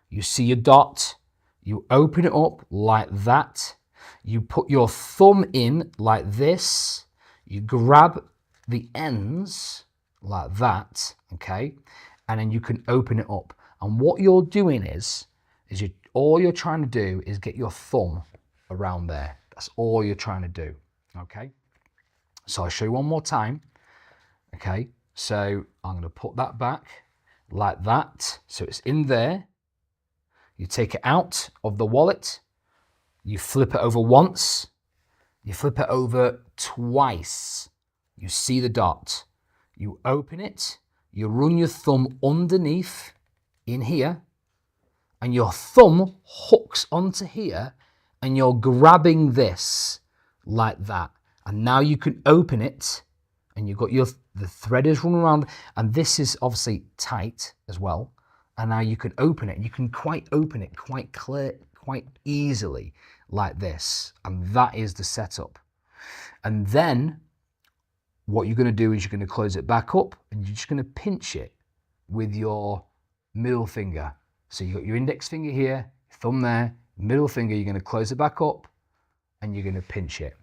You see your dot, you open it up like that, you put your thumb in like this, you grab the ends like that, okay, and then you can open it up. And what you're doing is all you're trying to do is get your thumb around there. That's all you're trying to do. Okay, so I'll show you one more time. Okay, so I'm going to put that back like that. So it's in there. You take it out of the wallet. You flip it over once. You flip it over twice. You see the dot. You open it. You run your thumb underneath in here. And your thumb hooks onto here. And you're grabbing this like that, and now you can open it, and you've got the thread is running around, and this is obviously tight as well. And now you can open it, and you can open it quite easily like this, and that is the setup. And then what you're going to do is you're going to close it back up and you're just going to pinch it with your middle finger. So you've got your index finger here, thumb there, middle finger, you're going to close it back up and you're going to pinch it.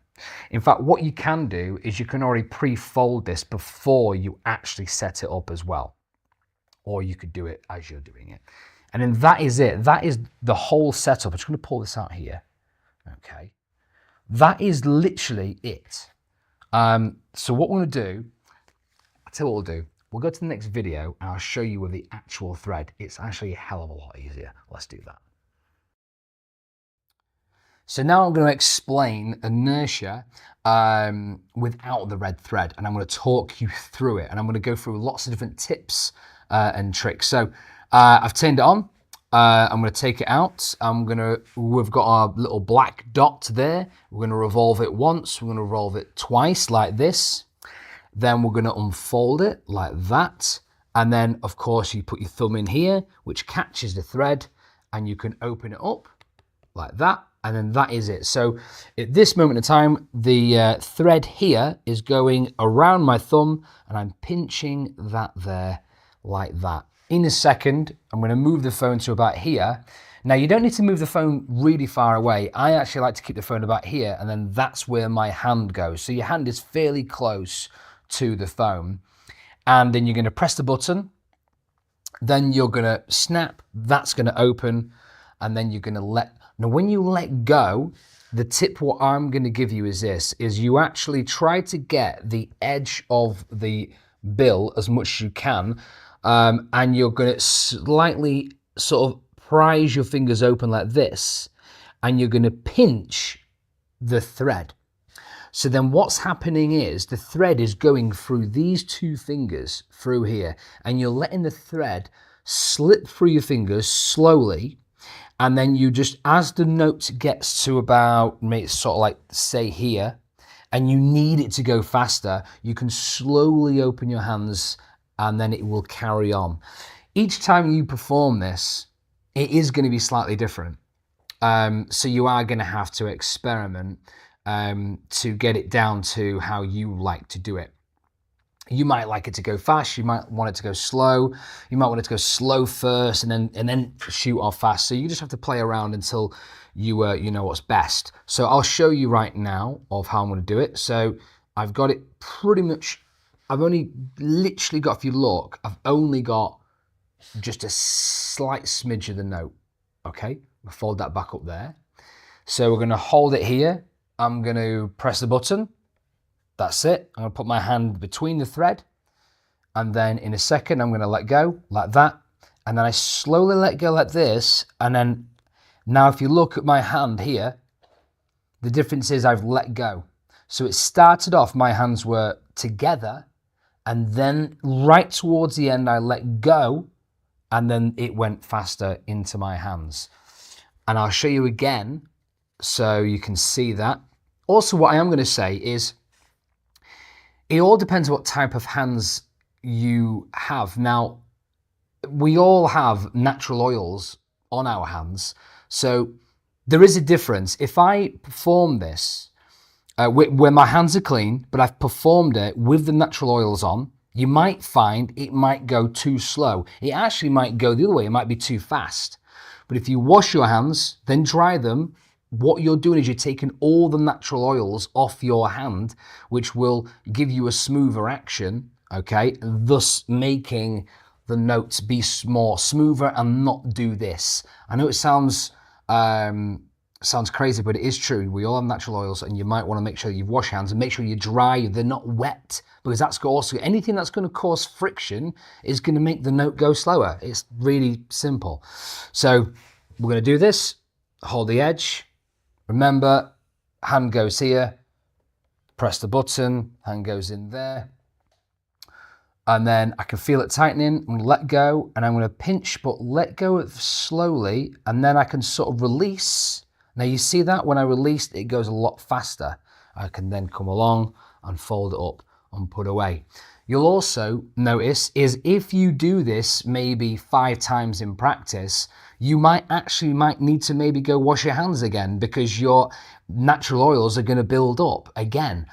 In fact, what you can do is you can already pre-fold this before you actually set it up as well. Or you could do it as you're doing it. And then that is it. That is the whole setup. I'm just going to pull this out here. Okay. That is literally it. So what we're going to do, I'll tell you what we'll do. We'll go to the next video and I'll show you with the actual thread. It's actually a hell of a lot easier. Let's do that. So now I'm going to explain inertia without the red thread, and I'm going to talk you through it, and I'm going to go through lots of different tips and tricks. So I've turned it on. I'm going to take it out. We've got our little black dot there. We're going to revolve it once. We're going to revolve it twice like this. Then we're going to unfold it like that. And then, of course, you put your thumb in here, which catches the thread, and you can open it up like that. And then that is it. So at this moment in time, the thread here is going around my thumb and I'm pinching that there like that. In a second, I'm going to move the phone to about here. Now you don't need to move the phone really far away. I actually like to keep the phone about here, and then that's where my hand goes. So your hand is fairly close to the phone. And then you're going to press the button. Then you're going to snap, that's going to open, and then you're going to now when you let go, the tip what I'm going to give you is this, is you actually try to get the edge of the bill as much as you can, and you're going to slightly sort of prise your fingers open like this, and you're going to pinch the thread. So then what's happening is the thread is going through these two fingers through here, and you're letting the thread slip through your fingers slowly. And then you just, as the note gets to about, sort of like say here, and you need it to go faster, you can slowly open your hands and then it will carry on. Each time you perform this, it is going to be slightly different. So you are going to have to experiment to get it down to how you like to do it. You might like it to go fast, you might want it to go slow, you might want it to go slow first and then shoot off fast. So you just have to play around until you you know what's best. So I'll show you right now of how I'm going to do it. So I've got it pretty much, I've only literally got, if you look, I've only got just a slight smidge of the note. Okay, I'll fold that back up there. So we're going to hold it here. I'm going to press the button. That's it. I'm going to put my hand between the thread, and then in a second I'm going to let go like that, and then I slowly let go like this, and then now if you look at my hand here, the difference is I've let go. So it started off, my hands were together, and then right towards the end I let go, and then it went faster into my hands. And I'll show you again so you can see that. Also, what I am going to say is, it all depends what type of hands you have. Now, we all have natural oils on our hands, so there is a difference. If I perform this where my hands are clean, but I've performed it with the natural oils on, you might find it might go too slow. It actually might go the other way. It might be too fast. But if you wash your hands, then dry them, what you're doing is you're taking all the natural oils off your hand, which will give you a smoother action, okay? Thus making the notes be more smoother and not do this. I know it sounds crazy, but it is true. We all have natural oils, and you might want to make sure you wash hands and make sure you're dry, they're not wet, because that's also, anything that's going to cause friction is going to make the note go slower. It's really simple. So we're going to do this, hold the edge. Remember, hand goes here, press the button, hand goes in there, and then I can feel it tightening. I'm going to let go, and I'm going to pinch, but let go slowly, and then I can sort of release. Now you see that when I release, it goes a lot faster. I can then come along and fold it up and put away. You'll also notice is if you do this maybe 5 times in practice, you might need to maybe go wash your hands again because your natural oils are going to build up again.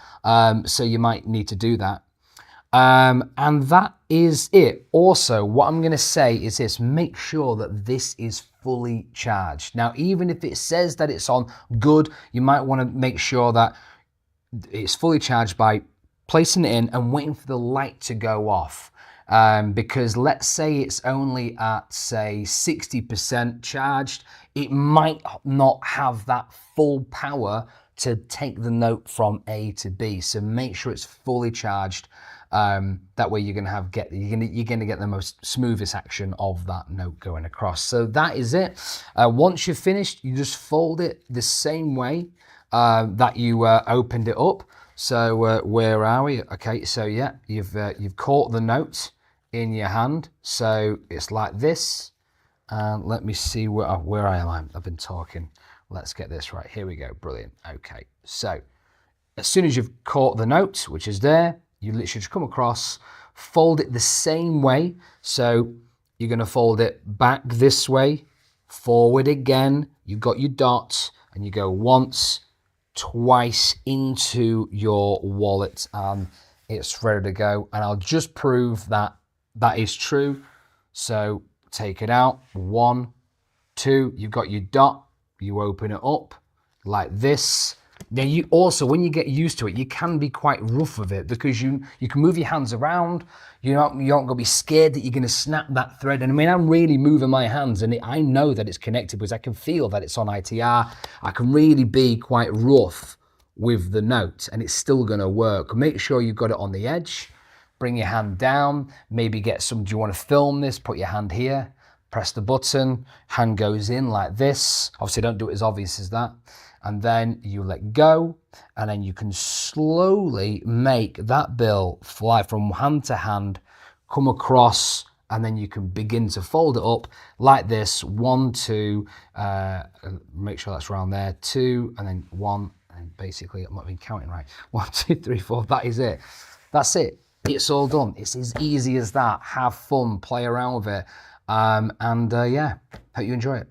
So you might need to do that. And that is it. Also, what I'm going to say is this: make sure that this is fully charged. Now, even if it says that it's on good, you might want to make sure that it's fully charged by placing it in and waiting for the light to go off. Because let's say it's only at, say, 60% charged, it might not have that full power to take the note from A to B. So make sure it's fully charged. That way you're gonna get the most smoothest action of that note going across. So that is it. Once you're finished, you just fold it the same way that you opened it up. So where are we? Okay, so yeah, you've caught the note in your hand. So it's like this. And let me see where I am. I've been talking. Let's get this right. Here we go. Brilliant. Okay, so as soon as you've caught the note, which is there, you literally just come across, fold it the same way. So you're going to fold it back this way, forward again. You've got your dots, and you go once, twice into your wallet, and it's ready to go. And I'll just prove that that is true. So take it out. 1, 2. You've got your dot. You open it up like this. Now you also, when you get used to it, you can be quite rough with it because you can move your hands around. You aren't going to be scared that you're going to snap that thread. And I mean, I'm really moving my hands, and I know that it's connected because I can feel that it's on ITR. I can really be quite rough with the note, and it's still going to work. Make sure you've got it on the edge. Bring your hand down. Maybe get some. Do you want to film this? Put your hand here. Press the button. Hand goes in like this. Obviously, don't do it as obvious as that. And then you let go, and then you can slowly make that bill fly from hand to hand, come across, and then you can begin to fold it up like this. 1, 2, make sure that's around there, 2, and then 1, and basically, I'm not even counting right. 1, 2, 3, 4, that is it. That's it. It's all done. It's as easy as that. Have fun, play around with it, yeah, hope you enjoy it.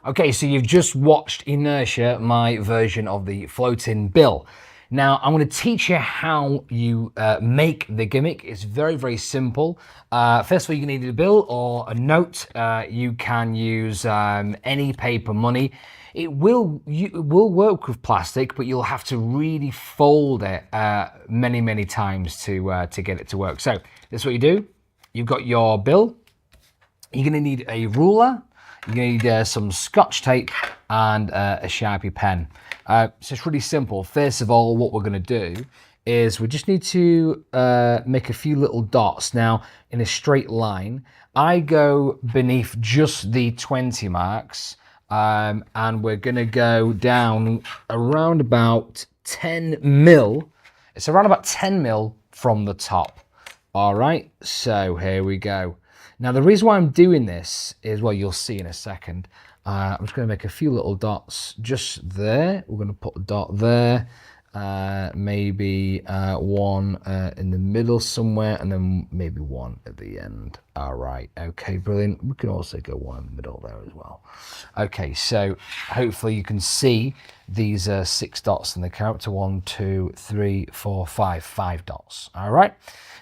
Okay, so you've just watched Inertia, my version of the floating bill. Now, I'm going to teach you how you make the gimmick. It's very, very simple. First of all, you're going to need a bill or a note. You can use any paper money. It will work with plastic, but you'll have to really fold it many, many times to get it to work. So this is what you do. You've got your bill. You're going to need a ruler. You're going to need some Scotch tape and a Sharpie pen. So it's really simple. First of all, what we're going to do is we just need to make a few little dots. Now, in a straight line, I go beneath just the 20 marks, and we're going to go down around about 10 mil. It's around about 10 mil from the top. All right, so here we go. Now, the reason why I'm doing this is, well, you'll see in a second. I'm just going to make a few little dots just there. We're going to put a dot there, maybe one in the middle somewhere, and then maybe one at the end. All right, okay, brilliant. We can also go one in the middle there as well. Okay, so hopefully you can see these 6 dots in the character. 1, 2, 3, 4, 5 dots. All right.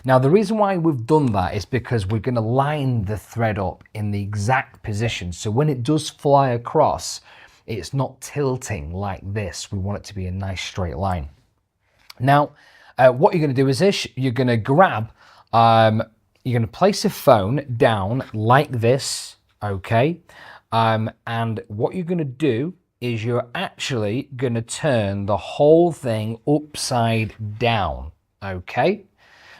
Now, the reason why we've done that is because we're going to line the thread up in the exact position. So when it does fly across, it's not tilting like this. We want it to be a nice straight line. Now, what you're going to do is this. You're going to grab, you're going to place a phone down like this, okay? And what you're going to do is you're actually going to turn the whole thing upside down, okay?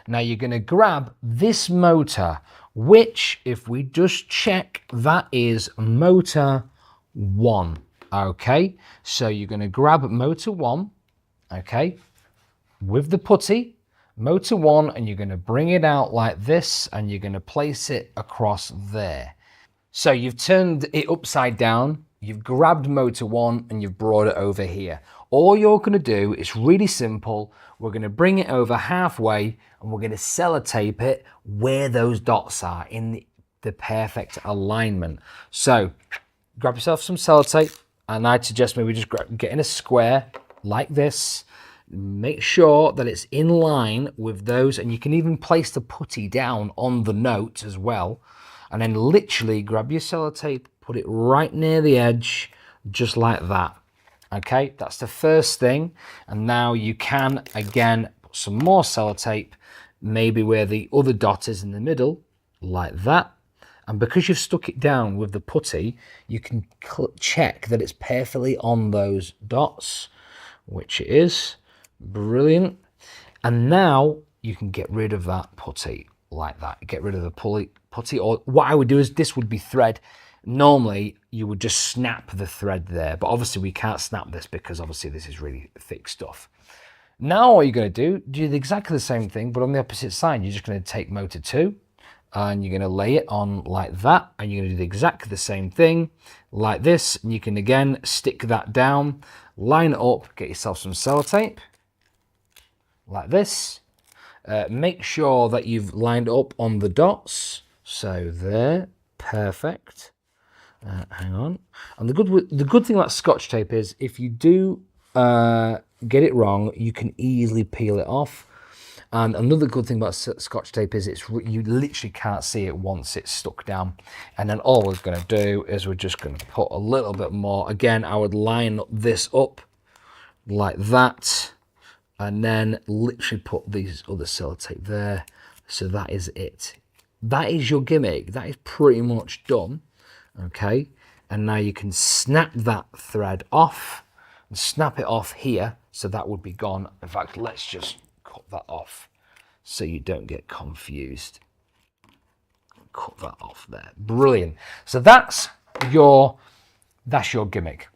Now you're going to grab this motor, which if we just check, that is motor 1, okay? So you're going to grab motor 1, okay? with the putty, motor 1, and you're going to bring it out like this, and you're going to place it across there. So you've turned it upside down, you've grabbed motor 1 and you've brought it over here. All you're going to do is really simple. We're going to bring it over halfway and we're going to sellotape it where those dots are in the perfect alignment. So grab yourself some sellotape, and I'd suggest maybe just get in a square like this. Make sure that it's in line with those, and you can even place the putty down on the note as well. And then literally grab your sellotape, put it right near the edge, just like that. Okay, that's the first thing. And now you can, again, put some more sellotape, maybe where the other dot is in the middle, like that. And because you've stuck it down with the putty, you can check that it's perfectly on those dots, which it is. Brilliant. And now you can get rid of that putty like that. Get rid of the putty, or what I would do is, this would be thread. Normally you would just snap the thread there, but obviously we can't snap this because obviously this is really thick stuff. Now what you're going to do exactly the same thing, but on the opposite side. You're just going to take motor 2 and you're going to lay it on like that, and you're going to do exactly the same thing like this, and you can again stick that down, line it up, get yourself some sellotape like this. Make sure that you've lined up on the dots. So there, perfect. Hang on. And the good thing about Scotch tape is, if you do get it wrong, you can easily peel it off. And another good thing about Scotch tape is you literally can't see it once it's stuck down. And then all we're going to do is we're just going to put a little bit more. Again, I would line this up like that, and then literally put these other sellotape there. So that is it. That is your gimmick. That is pretty much done. Okay, and now you can snap that thread off and snap it off here, so that would be gone. In fact, let's just cut that off so you don't get confused. Cut that off there. Brilliant. So that's your gimmick.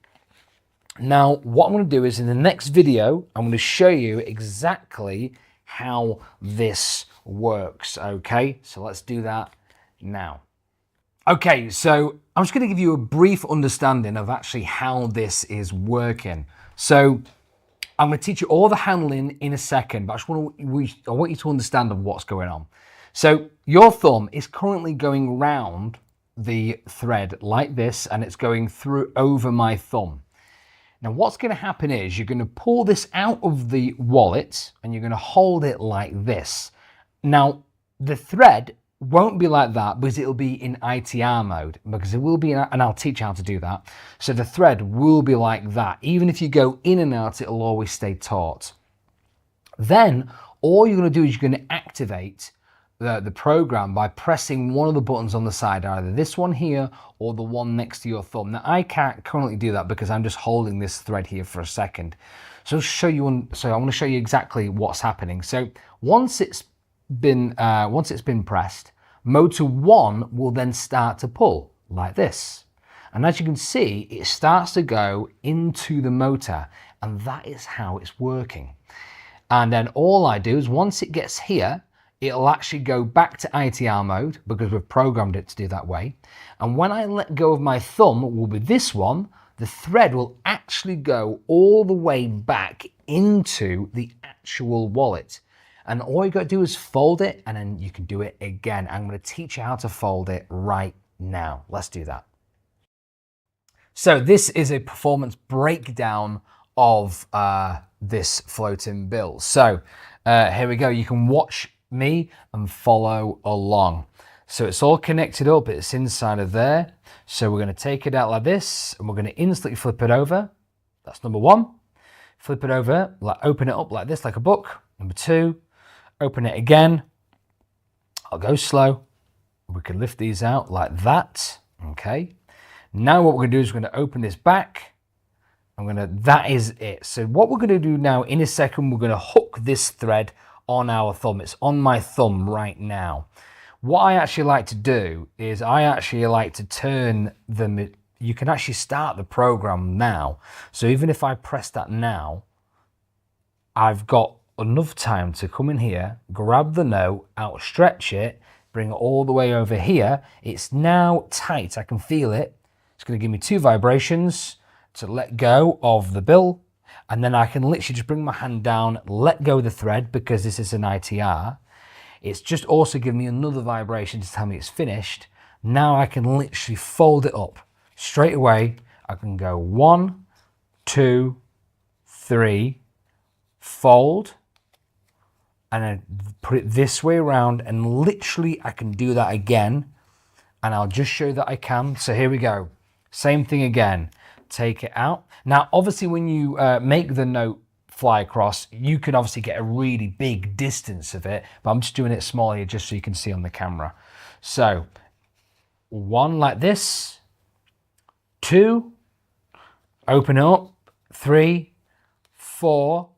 Now what I'm going to do is, in the next video I'm going to show you exactly how this works. Okay, so let's do that now. Okay, so I'm just going to give you a brief understanding of actually how this is working. So I'm going to teach you all the handling in a second, but I want you to understand of what's going on. So your thumb is currently going round the thread like this, and it's going through over my thumb. Now what's going to happen is, you're going to pull this out of the wallet and you're going to hold it like this. Now the thread won't be like that because it'll be in ITR mode, because it will be, and I'll teach you how to do that. So the thread will be like that. Even if you go in and out, it'll always stay taut. Then all you're going to do is you're going to activate the program by pressing one of the buttons on the side, either this one here or the one next to your thumb. Now I can't currently do that because I'm just holding this thread here for a second. So I want to show you exactly what's happening. So once it's been pressed, motor 1 will then start to pull like this. And as you can see, it starts to go into the motor, and that is how it's working. And then all I do is, once it gets here, it'll actually go back to ITR mode because we've programmed it to do that way. And when I let go of my thumb, will be this one, the thread will actually go all the way back into the actual wallet. And all you got to do is fold it, and then you can do it again. I'm going to teach you how to fold it right now. Let's do that. So this is a performance breakdown of this floating bill. So here we go. You can watch me and follow along. So it's all connected up. It's inside of there. So we're going to take it out like this, and we're going to instantly flip it over. That's number 1. Flip it over, open it up like this, like a book. Number 2. Open it again. I'll go slow. We can lift these out like that. Okay. Now what we're going to do is we're going to open this back. That is it. So what we're going to do now, in a second, we're going to hook this thread on our thumb. It's on my thumb right now. What I actually like to do is I actually like to turn them. You can actually start the program now. So even if I press that now, I've got enough time to come in here, grab the note, outstretch it, bring it all the way over here. It's now tight, I can feel it. It's going to give me 2 vibrations to let go of the bill, and then I can literally just bring my hand down, let go of the thread because this is an ITR. It's just also giving me another vibration to tell me it's finished. Now I can literally fold it up. Straight away, I can go 1, 2, 3, fold, and then put it this way around, and literally I can do that again, and I'll just show you that I can. So here we go. Same thing again. Take it out. Now, obviously, when you make the note fly across, you can obviously get a really big distance of it, but I'm just doing it small here just so you can see on the camera. So 1 like this, 2, open it up, 3, 4,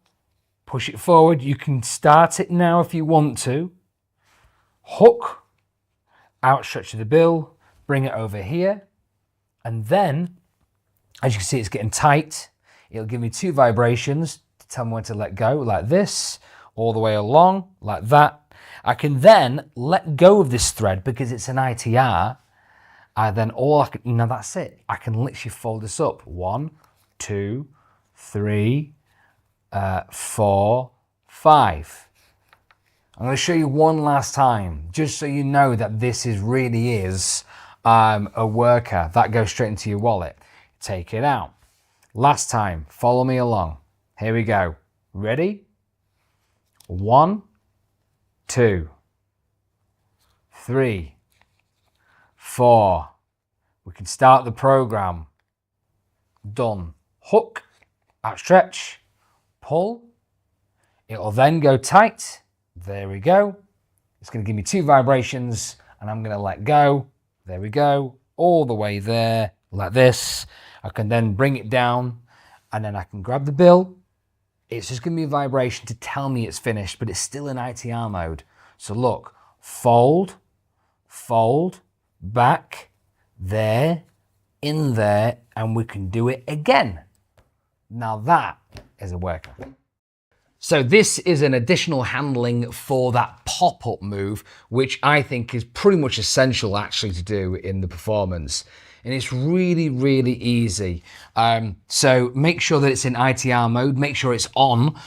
push it forward. You can start it now if you want to. Hook, outstretch the bill, bring it over here, and then, as you can see, it's getting tight. It'll give me 2 vibrations to tell me when to let go, like this, all the way along, like that. I can then let go of this thread because it's an ITR. Now that's it. I can literally fold this up. 1, 2, 3, 4, 5. I'm going to show you one last time, just so you know that this really is a worker. That goes straight into your wallet. Take it out. Last time, follow me along. Here we go. Ready? 1, 2, 3, 4. We can start the program. Done. Hook, outstretch, pull. It'll then go tight. There we go. It's going to give me 2 vibrations, and I'm going to let go. There we go. All the way there, like this. I can then bring it down, and then I can grab the bill. It's just giving me a vibration to tell me it's finished, but it's still in ITR mode. So look, fold, fold, back, there, in there, and we can do it again. Now that is a worker. So this is an additional handling for that pop-up move, which I think is pretty much essential actually to do in the performance. And it's really, really easy. So make sure that it's in ITR mode, make sure it's on.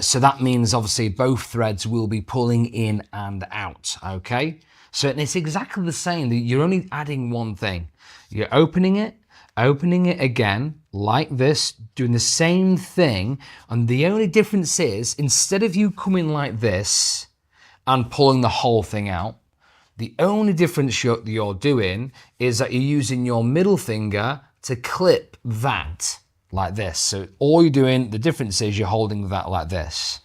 So that means obviously both threads will be pulling in and out, okay? So it's exactly the same, you're only adding one thing. You're opening it again, like this, doing the same thing. And the only difference is, instead of you coming like this and pulling the whole thing out, the only difference you're doing is that you're using your middle finger to clip that like this. So all you're doing, the difference is you're holding that like this.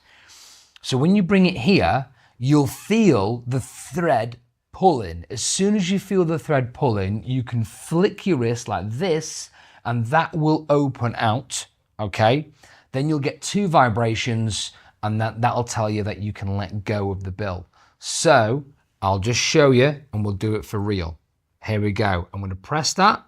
So when you bring it here, you'll feel the thread pulling. As soon as you feel the thread pulling, you can flick your wrist like this, and that will open out, okay? Then you'll get 2 vibrations, and that'll tell you that you can let go of the bill. So I'll just show you, and we'll do it for real. Here we go. I'm going to press that.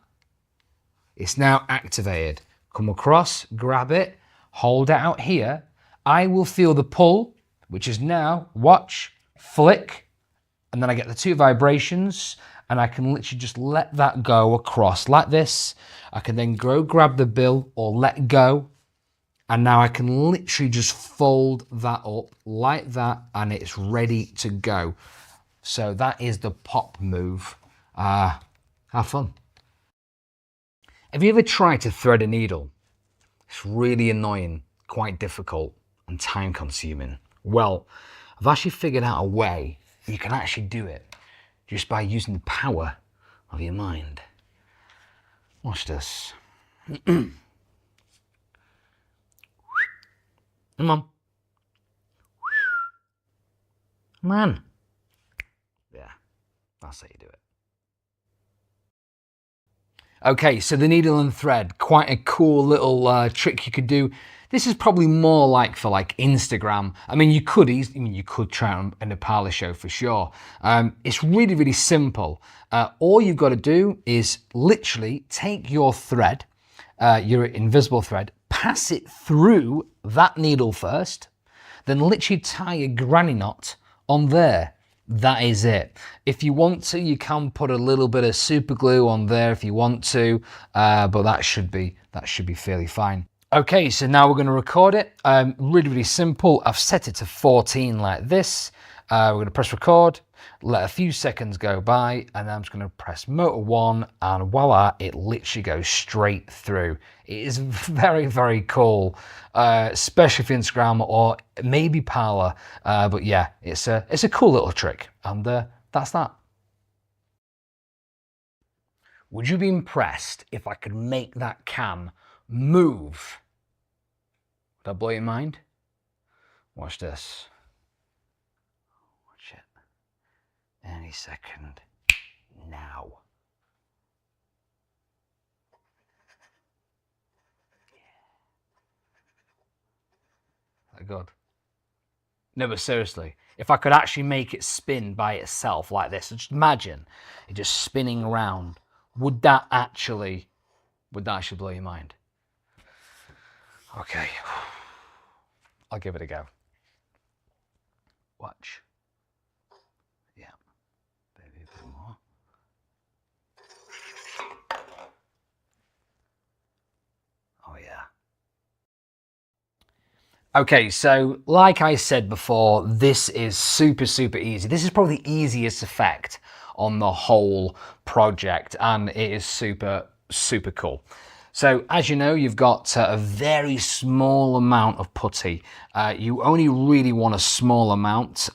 It's now activated. Come across, grab it, hold it out here. I will feel the pull, which is now, watch, flick, and then I get the 2 vibrations, and I can literally just let that go across like this. I can then go grab the bill or let go, and now I can literally just fold that up like that, and it's ready to go. So that is the pop move. Have fun. Have you ever tried to thread a needle? It's really annoying, quite difficult, and time consuming. Well, I've actually figured out a way you can actually do it just by using the power of your mind. Watch this. Come on. Come on. Yeah, that's how you do it. Okay, so the needle and thread, quite a cool little trick you could do. This is probably more like for Instagram. I mean, you could try it in a parlor show for sure. It's really, really simple. All you've got to do is literally take your thread, your invisible thread, pass it through that needle first. then literally tie a granny knot on there. That is it. If you want to, you can put a little bit of super glue on there if you want to, but that should be fairly fine. Okay, so now we're going to record it. Really simple. I've set it to 14 like this. We're going to press record, let a few seconds go by, and then I'm just going to press motor 1, and voila, it literally goes straight through. It is very cool, especially for Instagram or maybe Parlor. But yeah, it's a cool little trick, and that's that. Would you be impressed if I could make that can move? Would that blow your mind? Watch this. Watch it. Any second. Now. Is that good? No, but seriously, if I could actually make it spin by itself like this, just imagine it just spinning around. Would that actually blow your mind? Okay. I'll give it a go. Watch. Yeah. Maybe a bit more. Oh yeah. Okay, so like I said before, this is super easy. This is probably the easiest effect on the whole project, and it is super cool. So as you know, you've got a very small amount of putty. You only really want a small amount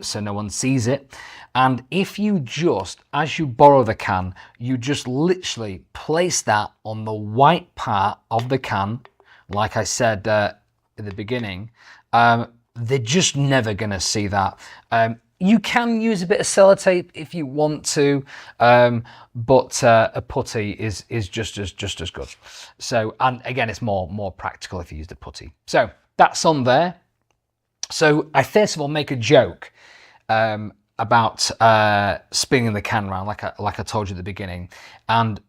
so no one sees it. And if you just, as you borrow the can, you just literally place that on the white part of the can, like I said at the beginning, they're just never gonna see that. You can use a bit of sellotape if you want to, but a putty is just as good. So, and again, it's more practical if you use the putty. So that's on there. So I first of all make a joke about spinning the can around, like I told you at the beginning, and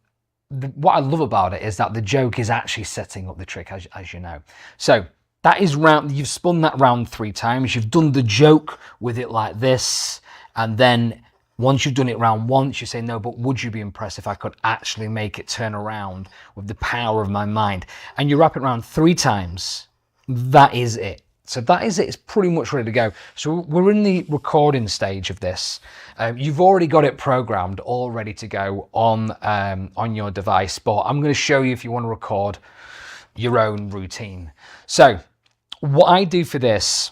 what I love about it is that the joke is actually setting up the trick, as you know. So that is round, you've spun that round 3 times, you've done the joke with it like this, and then once you've done it round once, you say, no, but would you be impressed if I could actually make it turn around with the power of my mind? And you wrap it around 3 times, that is it. So that is it, it's pretty much ready to go. So we're in the recording stage of this. You've already got it programmed, all ready to go on your device, but I'm gonna show you if you wanna record your own routine. So, what I do for this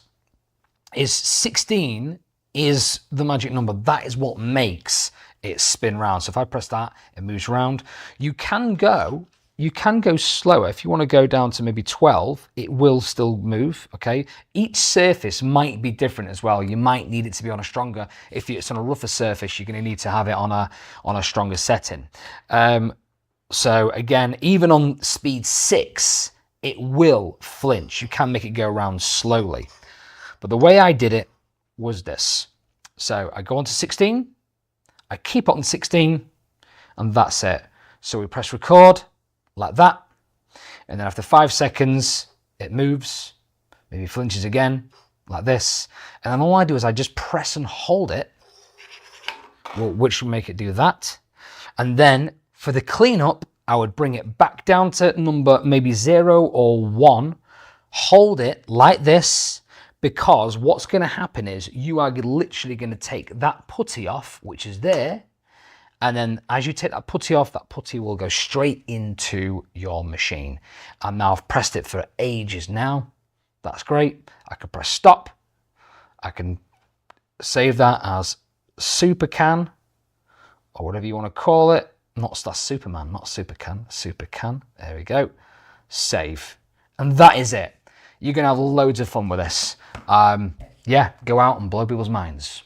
is 16 is the magic number. That is what makes it spin round. So if I press that, it moves around. You can go slower. If you want to go down to maybe 12, it will still move, okay? Each surface might be different as well. You might need it to be on a stronger, if it's on a rougher surface, you're going to need to have it on a stronger setting. So again, even on speed 6, it will flinch. You can make it go around slowly. But the way I did it was this. So I go on to 16, I keep it on 16, and that's it. So we press record, like that, and then after 5 seconds, it moves, maybe flinches again, like this, and then all I do is I just press and hold it, which will make it do that, and then for the cleanup, I would bring it back down to number maybe 0 or 1, hold it like this, because what's going to happen is you are literally going to take that putty off, which is there, and then as you take that putty off, that putty will go straight into your machine. And now I've pressed it for ages now. That's great. I can press stop. I can save that as Super Can, or whatever you want to call it. That's Superman, not Super Can. Super Can. There we go. Save. And that is it. You're going to have loads of fun with this. Yeah, go out and blow people's minds.